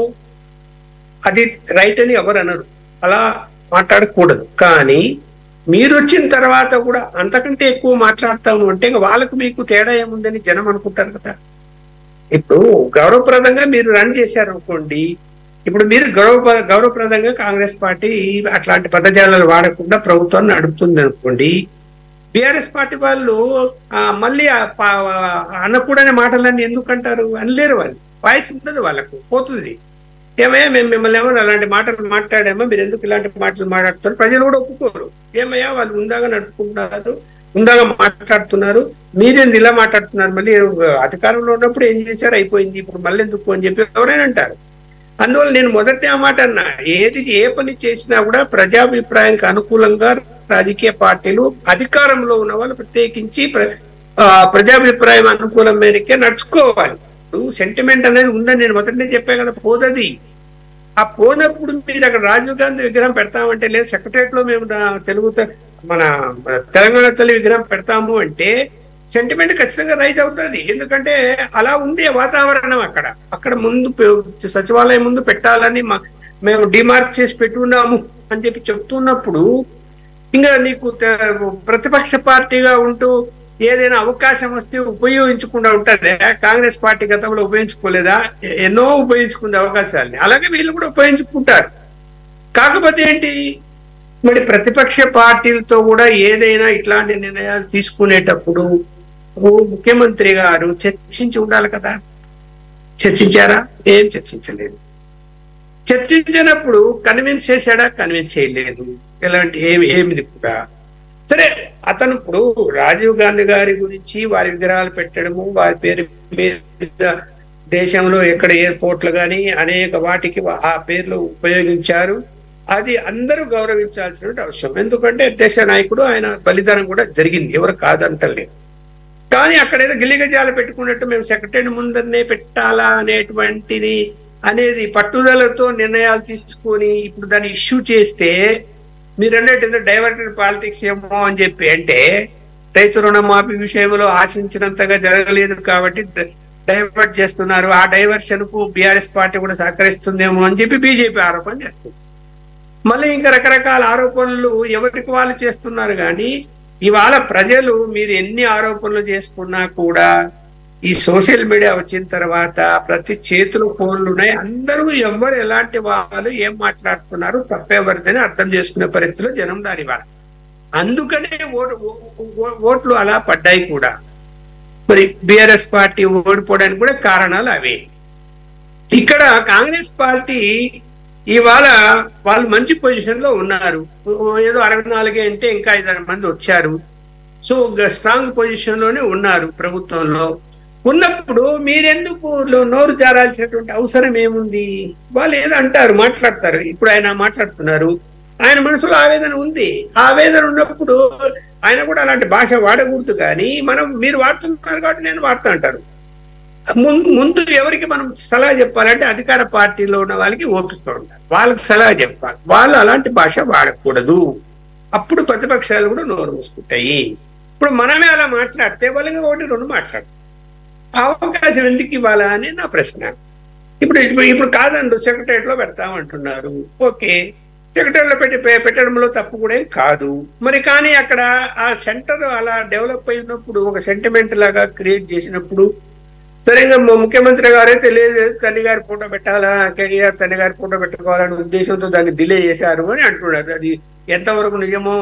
అది రైట్ అని ఎవరు అనరు, అలా మాట్లాడకూడదు. కానీ మీరు వచ్చిన తర్వాత కూడా అంతకంటే ఎక్కువ మాట్లాడతాము అంటే వాళ్ళకు మీకు తేడా ఏముందని జనం అనుకుంటారు కదా. ఇప్పుడు గౌరవప్రదంగా మీరు రన్ చేశారు అనుకోండి, ఇప్పుడు మీరు గౌరవప్రదంగా కాంగ్రెస్ పార్టీ అట్లాంటి పదజాలాలు వాడకుండా ప్రభుత్వాన్ని నడుపుతుంది అనుకోండి, బీఆర్ఎస్ పార్టీ వాళ్ళు మళ్ళీ అనకూడని మాటలన్నీ ఎందుకు అంటారు? అనలేరు, వాళ్ళు వాయిస్ ఉండదు, వాళ్ళకు పోతుంది. ఏమయ్యా మేము మిమ్మల్ని ఏమన్నా అలాంటి మాటలు మాట్లాడామో, మీరు ఎందుకు ఇలాంటి మాటలు మాట్లాడుతారు? ప్రజలు కూడా ఒప్పుకోరు. ఏమయ్యా వాళ్ళు ఉందాగా నడుపుకుంటున్నారు, ఉందాగా మాట్లాడుతున్నారు, మీరేంది ఇలా మాట్లాడుతున్నారు, మళ్ళీ అధికారంలో ఉన్నప్పుడు ఏం చేశారు అయిపోయింది, ఇప్పుడు మళ్ళీ ఎందుకు అని చెప్పి ఎవరైనా అంటారు. అందువల్ల నేను మొదటి ఆ మాట అన్నా, ఏ పని చేసినా కూడా ప్రజాభిప్రాయానికి అనుకూలంగా రాజకీయ పార్టీలు అధికారంలో ఉన్న వాళ్ళు ప్రత్యేకించి ప్రజాభిప్రాయం అనుకూలం మేరకే నడుచుకోవాలి. సెంటిమెంట్ అనేది ఉందని నేను మొదటనే చెప్పాను కదా, పోదది. ఆ పోనప్పుడు మీరు అక్కడ రాజీవ్ గాంధీ విగ్రహం పెడతామంటే, లేదు సెక్రటరియట్ లో మేము మన తెలంగాణ తల్లి విగ్రహం పెడతాము అంటే సెంటిమెంట్ ఖచ్చితంగా రైజ్ అవుతుంది. ఎందుకంటే అలా ఉంది వాతావరణం. అక్కడ ముందు సచివాలయం ముందు పెట్టాలని మేము డిమార్క్ చేసి పెట్టున్నాము అని చెప్పి చెప్తున్నప్పుడు, ఇంకా నీకు ప్రతిపక్ష పార్టీగా ఉంటూ ఏదైనా అవకాశం వస్తే ఉపయోగించకుండా ఉంటుందే? కాంగ్రెస్ పార్టీ గతంలో ఉపయోగించుకోలేదా? ఎన్నో ఉపయోగించుకుంది అవకాశాలని, అలాగే వీళ్ళు కూడా ఉపయోగించుకుంటారు. కాకపోతే ఏంటి, మరి ప్రతిపక్ష పార్టీలతో కూడా ఏదైనా ఇట్లాంటి నిర్ణయాలు తీసుకునేటప్పుడు ముఖ్యమంత్రి గారు చర్చించి ఉండాలి కదా. చర్చించారా? ఏం చర్చించలేదు. చర్చించినప్పుడు కన్విన్స్ చేశాడా? కన్విన్స్ చేయలేదు. ఎలాంటి ఏమిది కూడా సరే. అతను ఇప్పుడు రాజీవ్ గాంధీ గారి గురించి వారి విగ్రహాలు పెట్టడము, వారి పేరు మీద దేశంలో ఎక్కడ ఎయిర్పోర్ట్లు కానీ అనేక వాటికి ఆ పేర్లు ఉపయోగించారు. అది అందరూ గౌరవించాల్సిన అవసరం. ఎందుకంటే దేశ నాయకుడు, ఆయన బలిదానం కూడా జరిగింది, ఎవరు కాదంటలేదు. కానీ అక్కడ ఏదో గిల్లిగజాలు పెట్టుకున్నట్టు మేము సెక్రటరీ ముందరనే పెట్టాలా అనేది పట్టుదలతో నిర్ణయాలు తీసుకొని ఇప్పుడు దాన్ని ఇష్యూ చేస్తే, మీరు అన్నట్టు డైవర్టెడ్ పాలిటిక్స్ ఏమో అని చెప్పి అంటే, రైతు రుణమాఫీ విషయంలో ఆశించినంతగా జరగలేదు కాబట్టి డైవర్ట్ చేస్తున్నారు, ఆ డైవర్షన్ కు బీఆర్ఎస్ పార్టీ కూడా సహకరిస్తుందేమో అని చెప్పి బీజేపీ ఆరోపణ చేస్తుంది. మళ్ళీ ఇంకా రకరకాల ఆరోపణలు ఎవరికి వాళ్ళు చేస్తున్నారు. కానీ ఇవాళ ప్రజలు మీరు ఎన్ని ఆరోపణలు చేసుకున్నా కూడా ఈ సోషల్ మీడియా వచ్చిన తర్వాత ప్రతి చేతులు ఫోన్లు ఉన్నాయి, అందరూ ఎవరు ఎలాంటి వాళ్ళు ఏం మాట్లాడుతున్నారు తప్పెవరిదని అర్థం చేసుకునే పరిస్థితిలో జనం ఉన్నారు ఇవాళ. అందుకనే ఓట్లు అలా పడ్డాయి కూడా. మరి బీఆర్ఎస్ పార్టీ ఓడిపోవడానికి కూడా కారణాలు అవే. ఇక్కడ కాంగ్రెస్ పార్టీ ఇవాళ వాళ్ళు మంచి పొజిషన్ లో ఉన్నారు. ఏదో 64 అంటే ఇంకా 5 మంది వచ్చారు. సో స్ట్రాంగ్ పొజిషన్ లోనే ఉన్నారు ప్రభుత్వంలో. ఉన్నప్పుడు మీరెందుకు నోరు జారాల్సినటువంటి అవసరం ఏముంది? వాళ్ళు ఏదో అంటారు, మాట్లాడతారు. ఇప్పుడు ఆయన మాట్లాడుతున్నారు, ఆయన మనసులో ఆవేదన ఉంది. ఆవేదన ఉన్నప్పుడు ఆయన కూడా అలాంటి భాష వాడకూడదు. కానీ మీరు వాడుతున్నారు కాబట్టి నేను వాడుతా అంటారు. ముందు ఎవరికి మనం సలహా చెప్పాలంటే అధికార పార్టీలో ఉన్న వాళ్ళకి ఓపిక ఉండాలి, వాళ్ళకి సలహా చెప్పాలి. వాళ్ళు అలాంటి భాష వాడకూడదు. అప్పుడు ప్రతిపక్షాలు కూడా నోరు మూసుకుంటాయి. ఇప్పుడు మనమే అలా మాట్లాడితే వాళ్ళకి 1-2 మాట్లాడతారు. అవకాశం ఎందుకు ఇవ్వాలా అని నా ప్రశ్న. ఇప్పుడు కాదండు సెక్రటరియట్ లో పెడతామంటున్నారు, ఓకే, సెక్రటరీలో పెట్టడంలో తప్పు కూడా ఏం కాదు. మరి కానీ అక్కడ ఆ సెంటర్ అలా డెవలప్ అయినప్పుడు, ఒక సెంటిమెంట్ లాగా క్రియేట్ చేసినప్పుడు సరే ఇంకా ముఖ్యమంత్రి గారే తెలియదు తల్లి గారి ఫోటో పెట్టాలా, కేటీఆర్ తల్లి గారి ఫోటో పెట్టుకోవాలనే ఉద్దేశంతో దాన్ని డిలే చేశారు అని అంటున్నారు. అది ఎంతవరకు నిజమో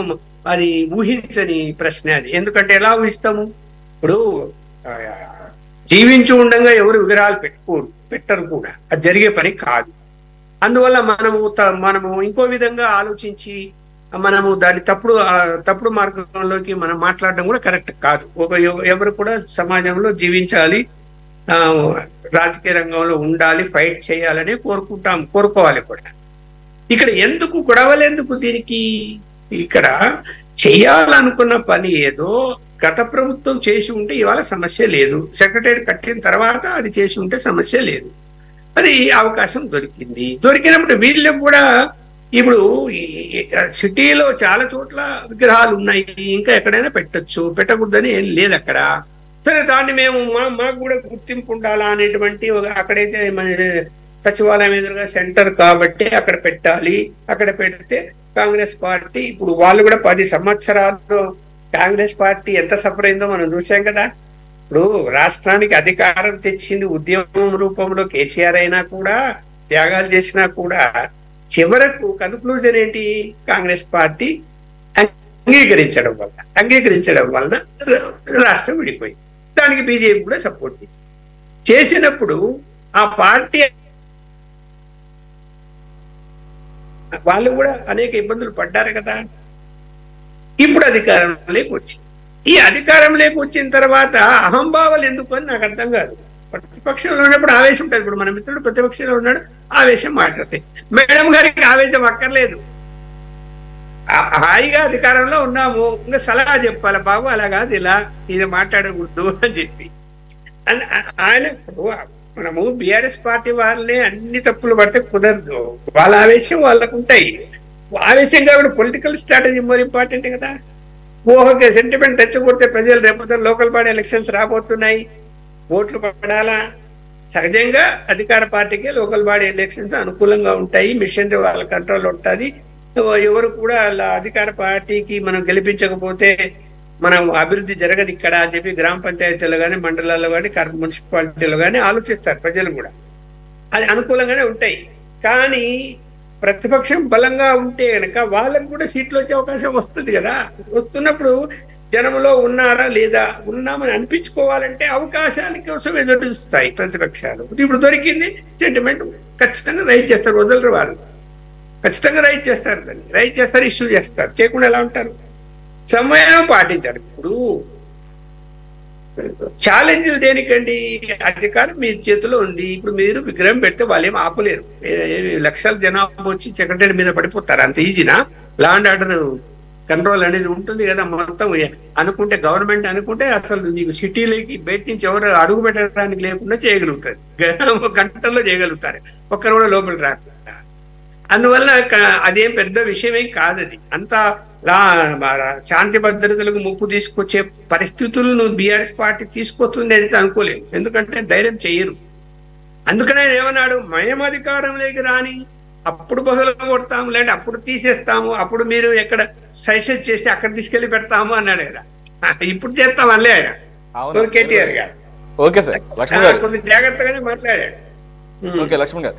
అది ఊహించని ప్రశ్న అది. ఎందుకంటే ఎలా ఊహిస్తాము? ఇప్పుడు జీవించి ఉండగా ఎవరు విగ్రహాలు పెట్టరు కూడా, అది జరిగే పని కాదు. అందువల్ల మనము ఇంకో విధంగా ఆలోచించి మనము దాన్ని తప్పుడు మార్గంలోకి మనం మాట్లాడడం కూడా కరెక్ట్ కాదు. ఎవరు కూడా సమాజంలో జీవించాలి, రాజకీయ రంగంలో ఉండాలి, ఫైట్ చేయాలని కోరుకోవాలి కూడా. ఇక్కడ ఎందుకు గొడవలెందుకు? దీనికి ఇక్కడ చేయాలనుకున్న పని ఏదో గత ప్రభుత్వం చేసి ఉంటే ఇవాళ సమస్య లేదు. సెక్రటరీ కట్టిన తర్వాత అది చేసి ఉంటే సమస్య లేదు. అది అవకాశం దొరికినప్పుడు వీళ్ళకి కూడా ఇప్పుడు సిటీలో చాలా చోట్ల విగ్రహాలు ఉన్నాయి, ఇంకా ఎక్కడైనా పెట్టచ్చు, పెట్టకూడదని ఏం లేదు అక్కడ. సరే దాన్ని మేము మాకు కూడా గుర్తింపు ఉండాలా అనేటువంటి అక్కడైతే మన సచివాలయం ఎదురుగా సెంటర్ కాబట్టి అక్కడ పెట్టాలి. అక్కడ పెడితే కాంగ్రెస్ పార్టీ ఇప్పుడు వాళ్ళు కూడా 10 సంవత్సరాలు కాంగ్రెస్ పార్టీ ఎంత సఫర్ అయిందో మనం చూసాం కదా. ఇప్పుడు రాష్ట్రానికి అధికారం తెచ్చింది ఉద్యమం రూపంలో కేసీఆర్ అయినా కూడా, త్యాగాలు చేసినా కూడా చివరకు కన్క్లూజన్ ఏంటి? కాంగ్రెస్ పార్టీ అంగీకరించడం వలన రాష్ట్రం విడిపోయింది. దానికి బీజేపీ కూడా సపోర్ట్ చేసినప్పుడు ఆ పార్టీ వాళ్ళు కూడా అనేక ఇబ్బందులు పడ్డారు కదా. ఇప్పుడు అధికారంలోకి వచ్చింది. ఈ అధికారంలోకి వచ్చిన తర్వాత అహంభావాలు ఎందుకు అని నాకు అర్థం కాదు. ప్రతిపక్షంలో ఉన్నప్పుడు ఆవేశం ఉంటుంది. ఇప్పుడు మన మిత్రుడు ప్రతిపక్షంలో ఉన్నాడు, ఆవేశం మాట్లాడతాయి. మేడం గారికి ఆవేశం అక్కర్లేదు, హాయిగా అధికారంలో ఉన్నాము, ఇంకా సలహా చెప్పాలి, బాబు అలా కాదు, ఇలా ఇది మాట్లాడకూడదు అని చెప్పి. ఆయన మనము బీఆర్ఎస్ పార్టీ వాళ్ళనే అన్ని తప్పులు పడితే కుదరదు. వాళ్ళ ఆవేశం వాళ్ళకు ఉంటాయి. ఆవేశం కాబట్టి పొలిటికల్ స్ట్రాటజీ మోర్ ఇంపార్టెంట్ కదా. ఓకే, సెంటిమెంట్ రెచ్చగొడితే ప్రజలు రేపు లోకల్ బాడీ ఎలక్షన్స్ రాబోతున్నాయి, ఓట్లు పడాలా. సహజంగా అధికార పార్టీకి లోకల్ బాడీ ఎలక్షన్స్ అనుకూలంగా ఉంటాయి, మిషనరీ వాళ్ళ కంట్రోల్ ఉంటుంది. ఎవరు కూడా అధికార పార్టీకి మనం గెలిపించకపోతే మనం అభివృద్ధి జరగదు ఇక్కడ అని చెప్పి గ్రామ పంచాయతీలో కానీ, మండలాల్లో కానీ, మున్సిపాలిటీలో కానీ ఆలోచిస్తారు ప్రజలు కూడా. అది అనుకూలంగానే ఉంటాయి. కానీ ప్రతిపక్షం బలంగా ఉంటే కనుక వాళ్ళకు కూడా సీట్లు వచ్చే అవకాశం వస్తుంది కదా. వస్తున్నప్పుడు జనంలో ఉన్నారా లేదా, ఉన్నామని అనిపించుకోవాలంటే అవకాశాల కోసం ఎదురుస్తాయి ప్రతిపక్షాలు. ఇప్పుడు దొరికింది సెంటిమెంట్, ఖచ్చితంగా రైట్ చేస్తారు, వదలరు వాళ్ళు, ఖచ్చితంగా రైట్ చేస్తారు, దాన్ని రైట్ చేస్తారు, ఇష్యూ చేస్తారు. చేయకుండా ఎలా ఉంటారు? సమయం పాటించారు. ఇప్పుడు ఛాలెంజ్లు దేనికండి? అధికారం మీ చేతిలో ఉంది. ఇప్పుడు మీరు విగ్రహం పెడితే వాళ్ళు ఏమి ఆపలేరు. లక్షల జనాభా వచ్చి సెక్రటరీ మీద పడిపోతారు, అంత ఈజీనా? లా అండ్ ఆర్డర్ కంట్రోల్ అనేది ఉంటుంది కదా. మొత్తం అనుకుంటే గవర్నమెంట్ అనుకుంటే అసలు నీకు సిటీలోకి బయట నుంచి ఎవరు అడుగు పెట్టడానికి లేకుండా చేయగలుగుతారు, గంటల్లో చేయగలుగుతారు, ఒక్కరు కూడా లోపల రాకుండా. అందువల్ల అదేం పెద్ద విషయమేం కాదు. అది అంతా శాంతి భద్రతలకు ముప్పు తీసుకొచ్చే పరిస్థితులను బీఆర్ఎస్ పార్టీ తీసుకొస్తుంది అనేది అనుకోలేదు. ఎందుకంటే ధైర్యం చెయ్యరు. అందుకనే ఏమన్నాడు, మేము అధికారంలోకి రాని అప్పుడు బహుళ కొడతాము, లేదంటే అప్పుడు తీసేస్తాము, అప్పుడు మీరు ఎక్కడ సజెస్ట్ చేస్తే అక్కడ తీసుకెళ్లి పెడతాము అన్నాడు కదా. ఇప్పుడు చేస్తాం అల్లే ఆయన కేటీఆర్ గారు. ఓకే సార్, లక్ష్మణ్ గారు కొంచెం జాగ్రత్తగానే మాట్లాడాడు. ఓకే లక్ష్మణ్ గారు.